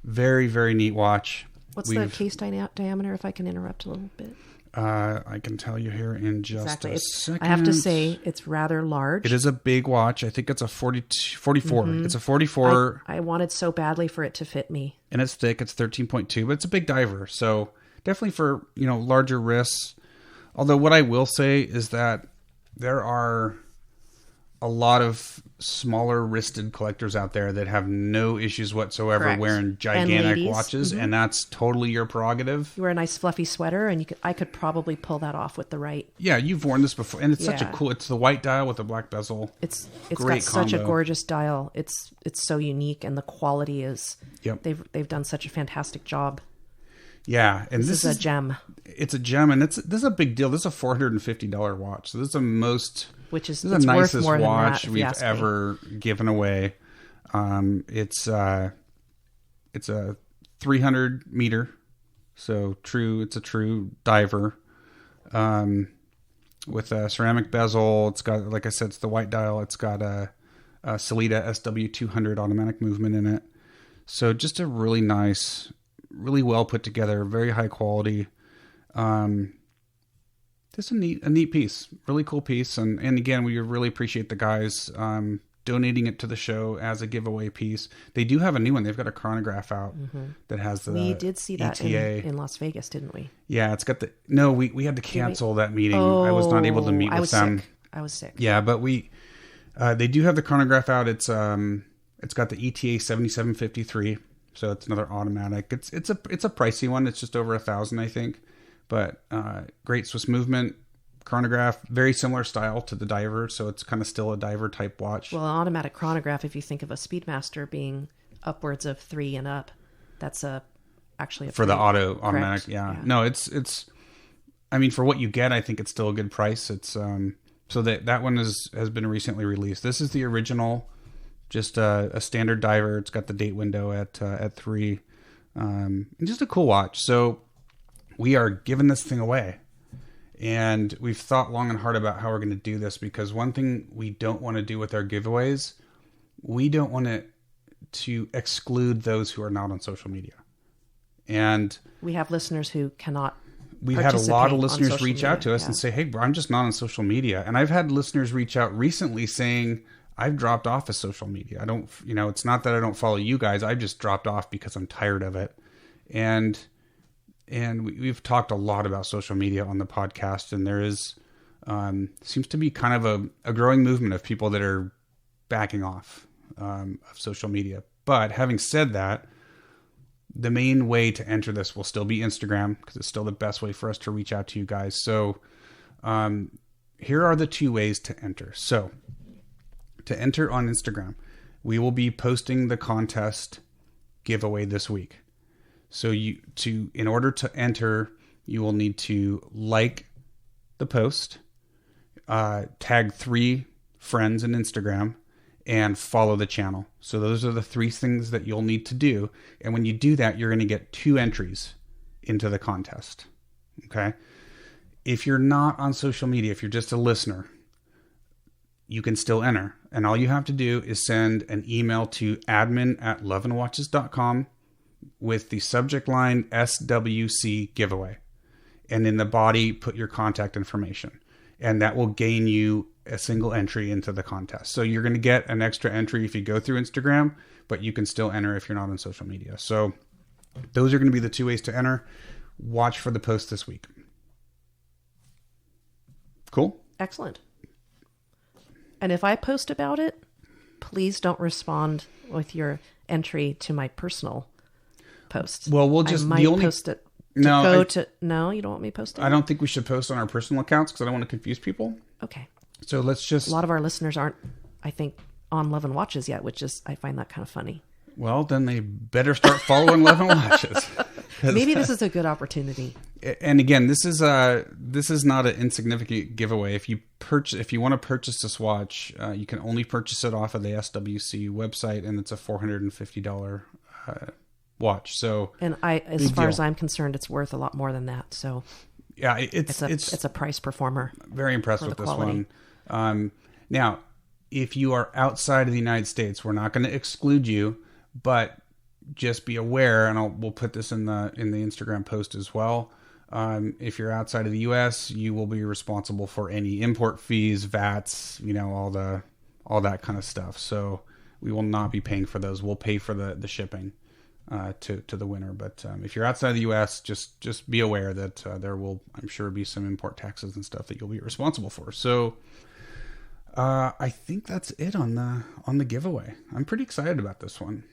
very, very neat watch. What's the case diameter, if I can interrupt a little bit? I can tell you here in just a second. I have to say, it's rather large. It is a big watch. I think it's a 44. It's a 44. I wanted so badly for it to fit me. And it's thick. It's 13.2, but it's a big diver. So definitely for, larger wrists. Although what I will say is that there are a lot of smaller wristed collectors out there that have no issues whatsoever wearing gigantic watches, and that's totally your prerogative. You wear a nice fluffy sweater, and I could probably pull that off with the right. Yeah, you've worn this before, and it's such a cool. It's the white dial with the black bezel. It's got such a gorgeous dial. It's so unique, and the quality is. Yep. They've done such a fantastic job. Yeah, and this is a gem. It's a gem, and this is a big deal. This is a $450 watch, so this is the most. Which is the nicest watch we've ever given away. It's a 300 meter, so it's a true diver, with a ceramic bezel. It's got, like I said, it's the white dial. It's got a Sellita SW200 automatic movement in it. So just a really nice, really well put together, very high quality. Just a neat piece, really cool piece. And again, we really appreciate the guys donating it to the show as a giveaway piece. They do have a new one. They've got a chronograph out that has the We did see that in Las Vegas, didn't we? Yeah, it's got we had to cancel that meeting. I was not able to meet with them. I was sick. Yeah, but they do have the chronograph out. It's got the ETA 7753, so it's another automatic. It's a pricey one. It's just over $1,000, I think. But great Swiss movement, chronograph, very similar style to the diver, so it's kind of still a diver type watch. Well, an automatic chronograph, if you think of a Speedmaster being upwards of 3 and up, that's actually for the automatic. Yeah. No, it's. I mean, for what you get, I think it's still a good price. It's so that one has been recently released. This is the original, just a standard diver. It's got the date window at 3, and just a cool watch. So. We are giving this thing away, and we've thought long and hard about how we're going to do this, because one thing we don't want to do with our giveaways, we don't want it to exclude those who are not on social media. And we have listeners who cannot. We've had a lot of listeners reach out to us and say, hey, I'm just not on social media. And I've had listeners reach out recently saying, I've dropped off of social media. I don't, it's not that I don't follow you guys. I've just dropped off because I'm tired of it. And we've talked a lot about social media on the podcast, and there is seems to be kind of a growing movement of people that are backing off of social media. But having said that, the main way to enter this will still be Instagram, because it's still the best way for us to reach out to you guys. So here are the 2 ways to enter. So to enter on Instagram, we will be posting the contest giveaway this week. So in order to enter, you will need to like the post, tag 3 friends in Instagram, and follow the channel. So those are the 3 things that you'll need to do. And when you do that, you're going to get 2 entries into the contest. Okay. If you're not on social media, if you're just a listener, you can still enter. And all you have to do is send an email to admin@loveandwatches.com with the subject line SWC giveaway, and in the body put your contact information, and that will gain you a single entry into the contest. So you're going to get an extra entry if you go through Instagram, but you can still enter if you're not on social media. So those are going to be the 2 ways to enter. Watch for the post this week. Cool. Excellent. And if I post about it, please don't respond with your entry to my personal post. Well, we'll just I might post it. No, you don't want me posting? I don't think we should post on our personal accounts because I don't want to confuse people. Okay. So let's just... A lot of our listeners aren't, I think, on Love and Watches yet, which is, I find that kind of funny. Well, then they better start following Love and Watches. Maybe this is a good opportunity. And again, this is not an insignificant giveaway. If you want to purchase this watch, you can only purchase it off of the SWC website, and it's a $450 watch. So, and as far as I'm concerned, it's worth a lot more than that. So, yeah, it's a price performer. Very impressed with this one. Now, if you are outside of the United States, we're not going to exclude you, but just be aware, and we'll put this in the Instagram post as well. If you're outside of the U.S., you will be responsible for any import fees, VATs, all that kind of stuff. So we will not be paying for those. We'll pay for the shipping to the winner. But if you're outside of the U.S., just be aware that there will, I'm sure, be some import taxes and stuff that you'll be responsible for. So I think that's it on the giveaway. I'm pretty excited about this one.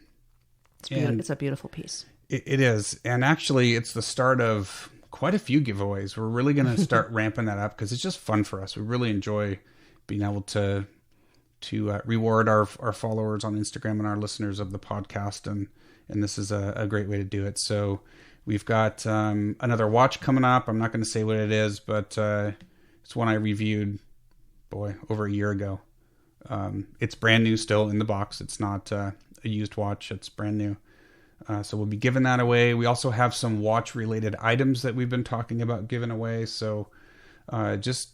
It's a beautiful piece. It is. And actually, it's the start of quite a few giveaways. We're really going to start ramping that up because it's just fun for us. We really enjoy being able to reward our followers on Instagram and our listeners of the podcast. And this is a great way to do it. So we've got another watch coming up. I'm not going to say what it is, but it's one I reviewed, over a year ago. It's brand new still in the box. It's not a used watch. It's brand new. So we'll be giving that away. We also have some watch related items that we've been talking about giving away. So just,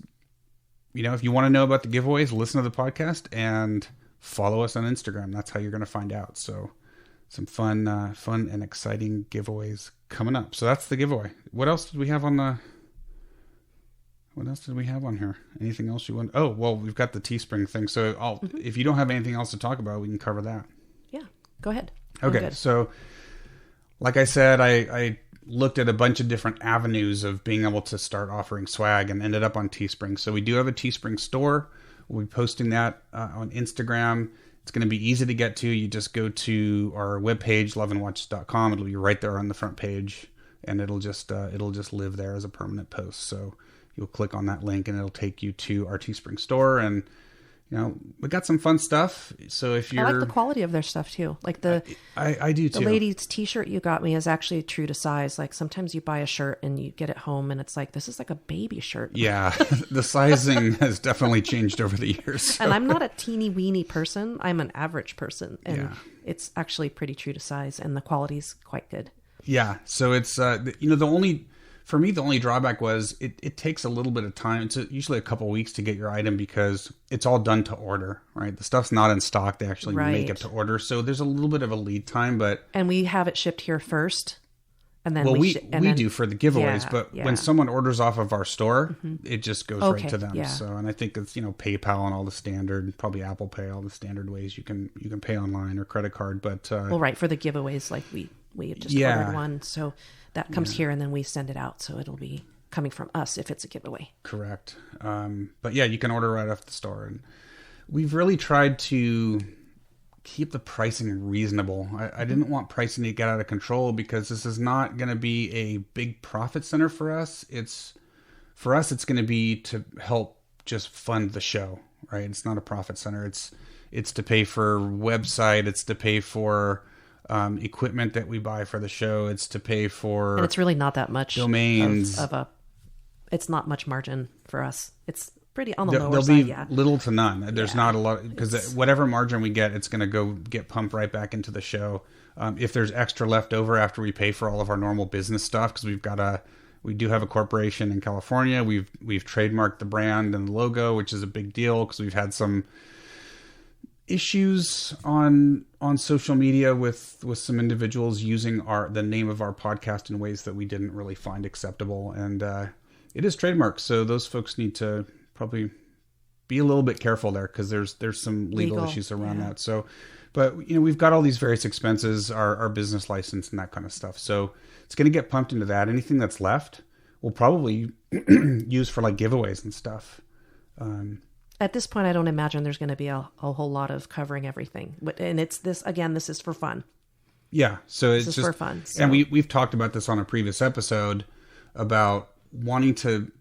if you want to know about the giveaways, listen to the podcast and follow us on Instagram. That's how you're going to find out. So some fun and exciting giveaways coming up. So that's the giveaway. What else did we have on here? Anything else you want? Oh, well, we've got the Teespring thing. So if you don't have anything else to talk about, we can cover that. Yeah, go ahead. Okay. So like I said, I looked at a bunch of different avenues of being able to start offering swag and ended up on Teespring. So we do have a Teespring store. We'll be posting that on Instagram. It's going to be easy to get to. You just go to our webpage, loveandwatches.com. It'll be right there on the front page, and it'll just live there as a permanent post. So you'll click on that link and it'll take you to our Teespring store. And, we got some fun stuff. So if you're... I like the quality of their stuff too. Like I do too. The lady's t-shirt you got me is actually true to size. Like sometimes you buy a shirt and you get it home and it's like, this is like a baby shirt. Yeah. The sizing has definitely changed over the years. So. And I'm not a teeny weeny person. I'm an average person. And it's actually pretty true to size and the quality's quite good. Yeah. So it's, for me, the only drawback was it takes a little bit of time. It's usually a couple weeks to get your item because it's all done to order, right? The stuff's not in stock. They actually make it to order. So there's a little bit of a lead time, and we have it shipped here first. And then we do for the giveaways, but when someone orders off of our store, it just goes right to them. Yeah. So, and I think it's, PayPal and all the standard, probably Apple Pay, all the standard ways you can pay online or credit card. But, for the giveaways, like we just ordered one. So that comes here and then we send it out. So it'll be coming from us if it's a giveaway. Correct. But yeah, you can order right off the store. And we've really tried to keep the pricing reasonable. I didn't want pricing to get out of control because this is not going to be a big profit center for us. It's going to be to help just fund the show, right? It's not a profit center. It's to pay for website. It's to pay for equipment that we buy for the show. It's to pay for, and it's really not that much domains. It's not much margin for us. It's pretty on the lower there'll side. Be little to none. There's not a lot because whatever margin we get, it's going to go get pumped right back into the show. If there's extra left over after we pay for all of our normal business stuff, because we do have a corporation in California. We've trademarked the brand and the logo, which is a big deal because we've had some issues on social media with some individuals using the name of our podcast in ways that we didn't really find acceptable, and it is trademarked, so those folks need to probably be a little bit careful there because there's some legal issues around that. So, but we've got all these various expenses, our business license and that kind of stuff, so it's going to get pumped into that. Anything that's left we'll probably use for like giveaways and stuff. At this point, I don't imagine there's going to be a whole lot of covering everything. And it's this, again, this is for fun. Yeah. So it's This is just for fun. So. And we've talked about this on a previous episode about wanting to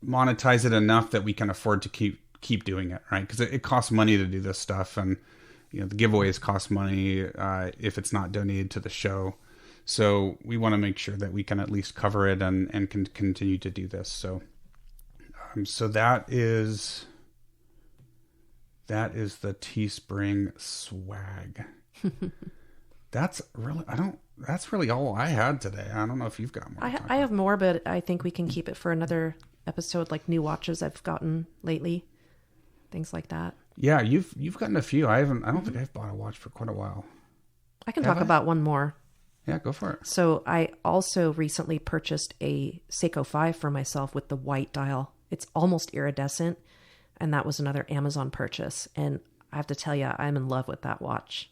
monetize it enough that we can afford to keep doing it, right? Because it costs money to do this stuff, and the giveaways cost money if it's not donated to the show. So we want to make sure that we can at least cover it and can continue to do this. So so that is the Teespring swag. That's really all I had today. I don't know if you've got more. I have more, but I think we can keep it for another episode, like new watches I've gotten lately, things like that. Yeah, you've gotten a few. I don't think I've bought a watch for quite a while. I can talk about one more. Yeah, go for it. So I also recently purchased a Seiko 5 for myself with the white dial. It's almost iridescent, and that was another Amazon purchase. And I have to tell you, I'm in love with that watch.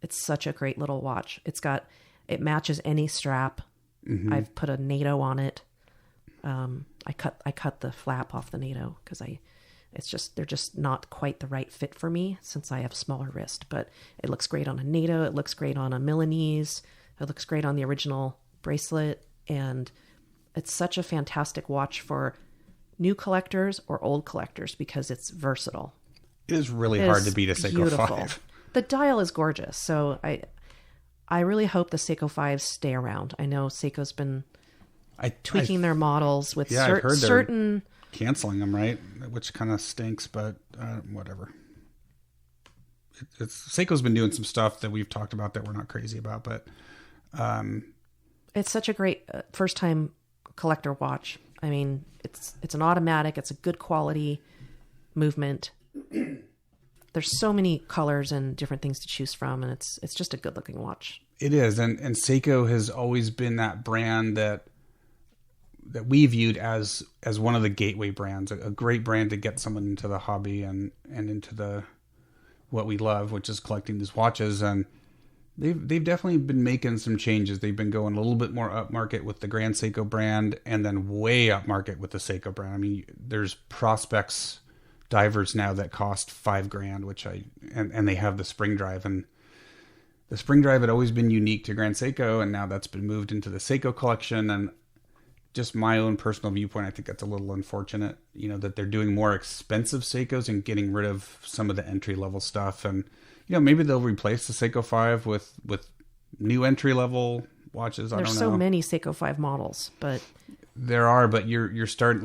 It's such a great little watch. It matches any strap. Mm-hmm. I've put a NATO on it. I cut the flap off the NATO because they're just not quite the right fit for me since I have smaller wrist. But it looks great on a NATO. It looks great on a Milanese. It looks great on the original bracelet, and it's such a fantastic watch for new collectors or old collectors because it's versatile. It is really hard to beat a Seiko 5. The dial is gorgeous, so I really hope the Seiko 5s stay around. I know Seiko's been tweaking their models with certain canceling them, right? Which kind of stinks, but whatever. Seiko's been doing some stuff that we've talked about that we're not crazy about, but it's such a great first-time collector watch. I mean, it's an automatic. It's a good quality movement. There's so many colors and different things to choose from, and it's just a good-looking watch. It is, and Seiko has always been that brand that we viewed as one of the gateway brands, a great brand to get someone into the hobby and into what we love, which is collecting these watches. And they've definitely been making some changes. They've been going a little bit more upmarket with the Grand Seiko brand, and then way upmarket with the Seiko brand. I mean, there's Prospects divers now that cost $5,000, and they have the spring drive, and the spring drive had always been unique to Grand Seiko, and now that's been moved into the Seiko collection. And just my own personal viewpoint, I think that's a little unfortunate, that they're doing more expensive Seikos and getting rid of some of the entry level stuff. And, maybe they'll replace the Seiko 5 with new entry level watches. I don't know. There's so many Seiko 5 models, but there are, but you're starting,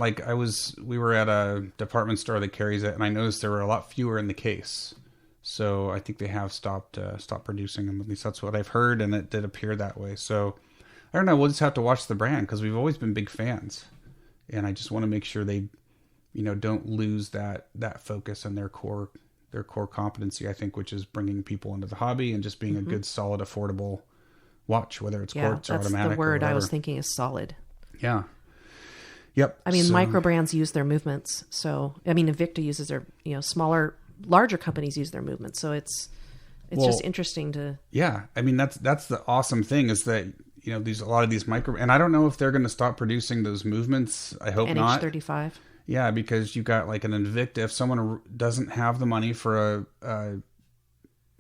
we were at a department store that carries it, and I noticed there were a lot fewer in the case. So I think they have stopped producing them. At least that's what I've heard, and it did appear that way. So I don't know. We'll just have to watch the brand because we've always been big fans, and I just want to make sure they, don't lose that focus and their core competency. I think, which is bringing people into the hobby and just being a good, solid, affordable watch, whether it's quartz or automatic. The word I was thinking is solid. Yeah. Yep. I mean, micro brands use their movements. So I mean, Invicta uses their larger companies use their movements. So it's just interesting to. Yeah, I mean that's the awesome thing is that a lot of these micro, and I don't know if they're going to stop producing those movements. I hope not. NH35. Yeah, because you got like an Invicta. If someone doesn't have the money for a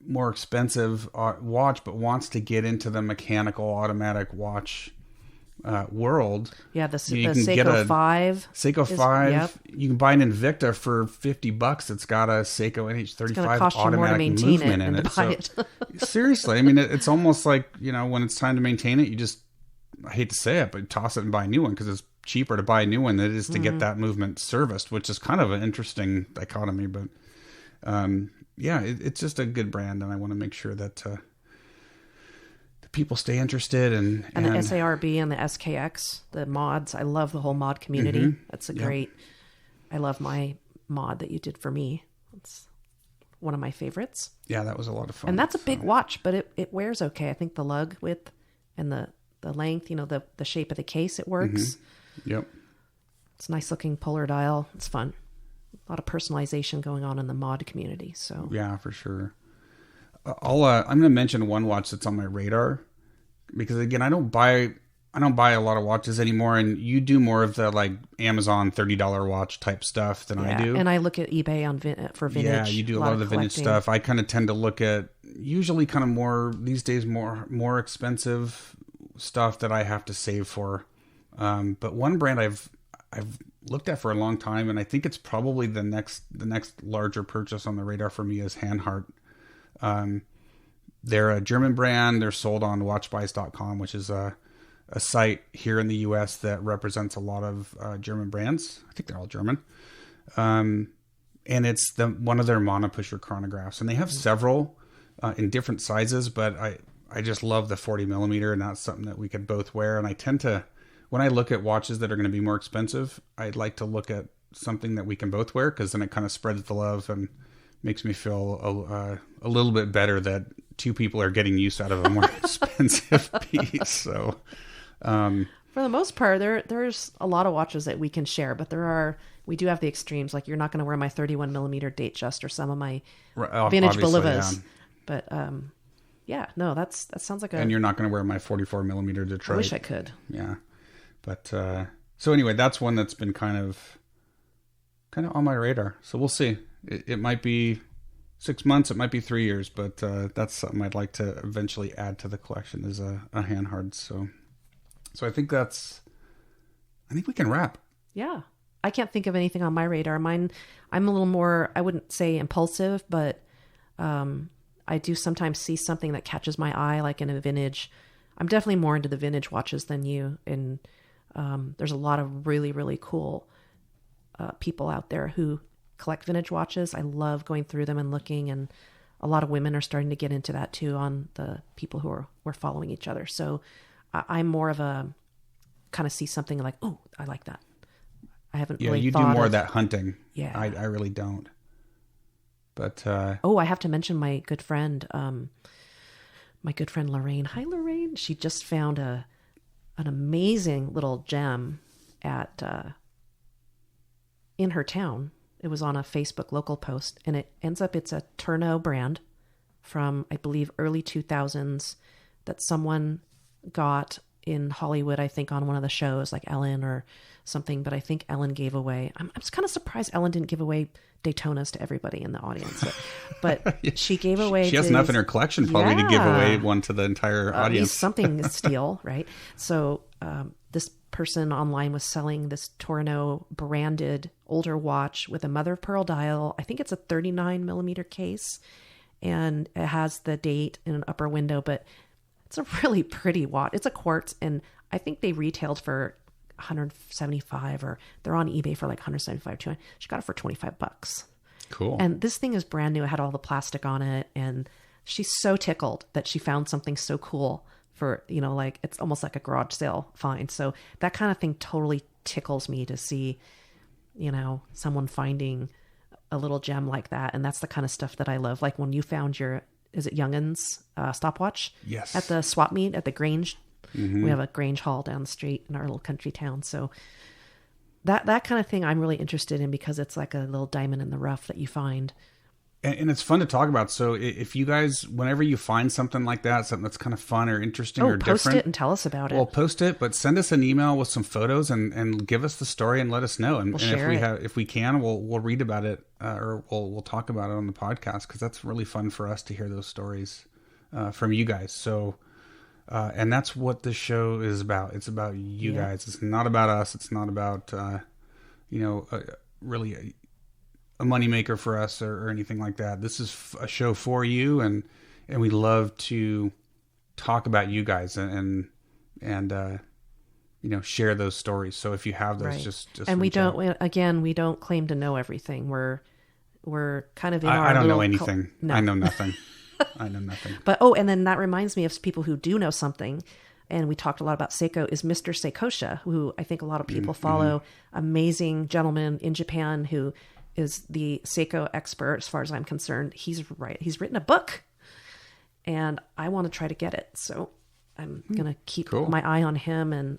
more expensive watch, but wants to get into the mechanical automatic watch world, the Seiko 5. Seiko 5. Yep. You can buy an Invicta for $50. It's got a Seiko NH35 automatic movement in it. So seriously, I mean, it's almost like when it's time to maintain it, you just, I hate to say it, but toss it and buy a new one because it's cheaper to buy a new one than it is to get that movement serviced, which is kind of an interesting dichotomy. But it's just a good brand, and I want to make sure that people stay interested and the SARB and the SKX, the mods. I love the whole mod community. Mm-hmm. That's great. I love my mod that you did for me. It's one of my favorites. Yeah, that was a lot of fun. And that's a big watch, but it wears okay. I think the lug width and the length, the shape of the case, it works. Mm-hmm. Yep. It's a nice looking polar dial. It's fun. A lot of personalization going on in the mod community. So yeah, for sure. I'm going to mention one watch that's on my radar because again, I don't buy I don't buy a lot of watches anymore, and you do more of the like Amazon $30 watch type stuff than I do. And I look at eBay for vintage. Yeah, you do a lot of the vintage stuff. I kind of tend to look at usually kind of more these days more expensive stuff that I have to save for. But one brand I've looked at for a long time, and I think it's probably the next larger purchase on the radar for me is Hanhart. They're a German brand. They're sold on watchbuys.com, which is a site here in the US that represents a lot of German brands. I think they're all German. And it's one of their monopusher chronographs. And they have several in different sizes, but I just love the 40 millimeter, and that's something that we could both wear. And I tend to, when I look at watches that are going to be more expensive, I'd like to look at something that we can both wear, because then it kind of spreads the love and makes me feel a little bit better that two people are getting use out of a more expensive piece. So, for the most part, there's a lot of watches that we can share, but we do have the extremes. Like, you're not going to wear my 31 millimeter Datejust or some of my vintage Bolivas. Yeah. But that sounds like and you're not going to wear my 44 millimeter Detroit. I wish I could. Yeah, but so anyway, that's one that's been kind of on my radar. So we'll see. It might be 6 months, it might be 3 years, but that's something I'd like to eventually add to the collection is a Hanhart. So I think we can wrap. Yeah. I can't think of anything on my radar. Mine, I'm a little more, I wouldn't say impulsive, but I do sometimes see something that catches my eye, like in a vintage. I'm definitely more into the vintage watches than you. And there's a lot of really, really cool people out there who collect vintage watches. I love going through them and looking, and a lot of women are starting to get into that too on the people who we're following each other. So I'm more of a kind of see something like, oh, I like that. I haven't really you thought do more of that hunting. Yeah. I really don't. But I have to mention my good friend Lorraine. Hi, Lorraine. She just found an amazing little gem in her town. It was on a Facebook local post, and it's a Tourneau brand from, I believe, early 2000s that someone got in Hollywood, I think on one of the shows like Ellen or something, but I think Ellen gave away, I'm kind of surprised Ellen didn't give away Daytonas to everybody in the audience, but she gave away. She has enough in her collection probably to give away one to the entire audience. Something to steal, right? So this person online was selling this Tourneau branded older watch with a mother of pearl dial. I think it's a 39 millimeter case, and it has the date in an upper window, but it's a really pretty watch. It's a quartz, and I think they retailed for 175, or they're on eBay for like 175, 200. She got it for $25. Cool. And this thing is brand new. It had all the plastic on it, and she's so tickled that she found something so cool for, like, it's almost like a garage sale find. So that kind of thing totally tickles me to see, someone finding a little gem like that. And that's the kind of stuff that I love. Like when you found is it Youngin's stopwatch? Yes. At the swap meet at the Grange. Mm-hmm. We have a Grange Hall down the street in our little country town. So that kind of thing I'm really interested in, because it's like a little diamond in the rough that you find. And it's fun to talk about. So if you guys, whenever you find something like that, something that's kind of fun or interesting or different. Post it and tell us about it. Well, post it, but send us an email with some photos and give us the story and let us know. And, if we can, we'll read about it or we'll talk about it on the podcast, because that's really fun for us to hear those stories from you guys. So, and that's what this show is about. It's about you guys. It's not about us. It's not about, really a moneymaker for us or anything like that. This is a show for you, and we love to talk about you guys and share those stories. So if you have those, right. just and we don't claim to know everything. We're kind of in our. I don't know anything. No. I know nothing. I know nothing. But and then that reminds me of people who do know something. And we talked a lot about Seiko, is Mr. Seikosha, who I think a lot of people follow. Amazing gentleman in Japan who is the Seiko expert, as far as I'm concerned. He's written a book, and I want to try to get it. So I'm going to keep my eye on him. And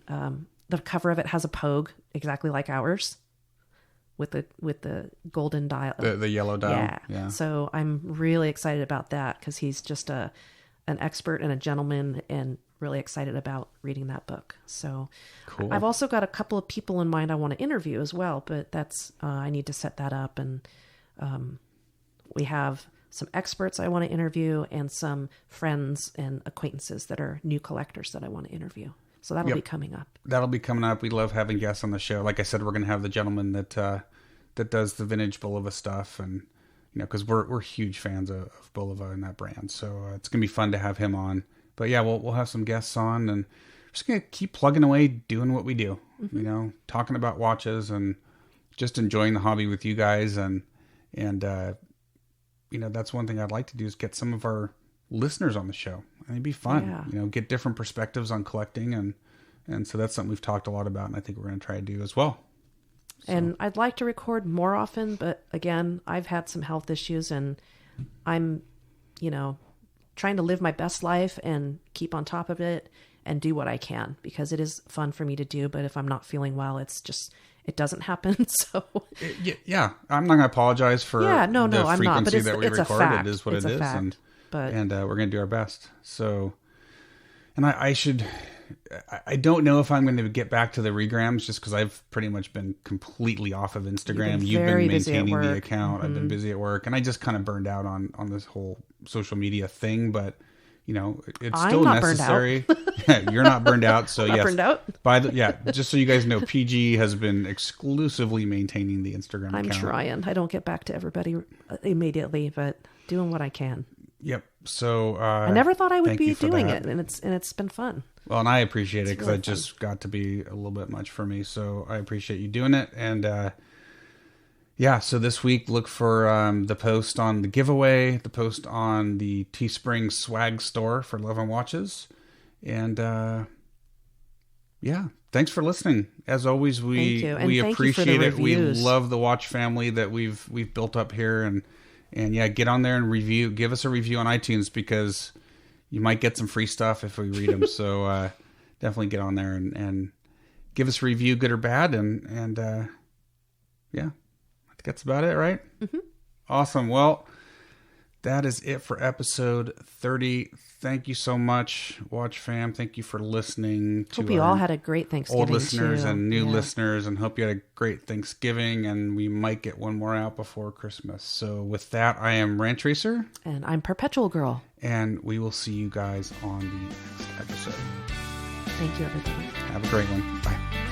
the cover of it has a Pogue, exactly like ours, with the golden dial. The yellow dial. Yeah. So I'm really excited about that, because he's just an expert and a gentleman, and really excited about reading that book. So Cool. I've also got a couple of people in mind I want to interview as well, but that's, I need to set that up. And we have some experts I want to interview and some friends and acquaintances that are new collectors that I want to interview. So that'll be coming up. That'll be coming up. We love having guests on the show. Like I said, we're going to have the gentleman that does the vintage Bulova stuff, and because we're huge fans of Bulova and that brand. So it's going to be fun to have him on. But yeah, we'll have some guests on, and we're just going to keep plugging away, doing what we do. Mm-hmm. Talking about watches and just enjoying the hobby with you guys, and that's one thing I'd like to do is get some of our listeners on the show. It'd be fun, get different perspectives on collecting, and so that's something we've talked a lot about, and I think we're going to try to do as well. So. And I'd like to record more often, but again, I've had some health issues, and I'm, trying to live my best life and keep on top of it and do what I can, because it is fun for me to do. But if I'm not feeling well, it doesn't happen. So yeah, I'm not going to apologize for the I'm not, but that we it's record. A fact. It is what it's it a is, fact. and we're going to do our best. So, and I don't know if I'm going to get back to the regrams, just because I've pretty much been completely off of Instagram. You've been maintaining the account. Mm-hmm. I've been busy at work, and I just kind of burned out on this whole social media thing. But it's still necessary. You're not burned out, so yes. Burned out? Just so you guys know, PG has been exclusively maintaining the Instagram account. I'm trying. I don't get back to everybody immediately, but doing what I can. Yep. So I never thought I would be doing it, and it's been fun. Well, and I appreciate it because it just got to be a little bit much for me. So I appreciate you doing it. And so this week, look for the post on the giveaway, the post on the Teespring swag store for Love and Watches. And thanks for listening. As always, we appreciate it. We love the watch family that we've built up here. And get on there and review. Give us a review on iTunes, because you might get some free stuff if we read them. So definitely get on there and give us a review, good or bad. And I think that's about it, right? Mm-hmm. Awesome. Well, that is it for episode 30. Thank you so much, Watch Fam. Thank you for listening. Hope you all had a great Thanksgiving. Old listeners and new listeners, and hope you had a great Thanksgiving, and we might get one more out before Christmas. So with that, I am Rant Tracer. And I'm Perpetual Girl. And we will see you guys on the next episode. Thank you, everybody. Have a great one. Bye.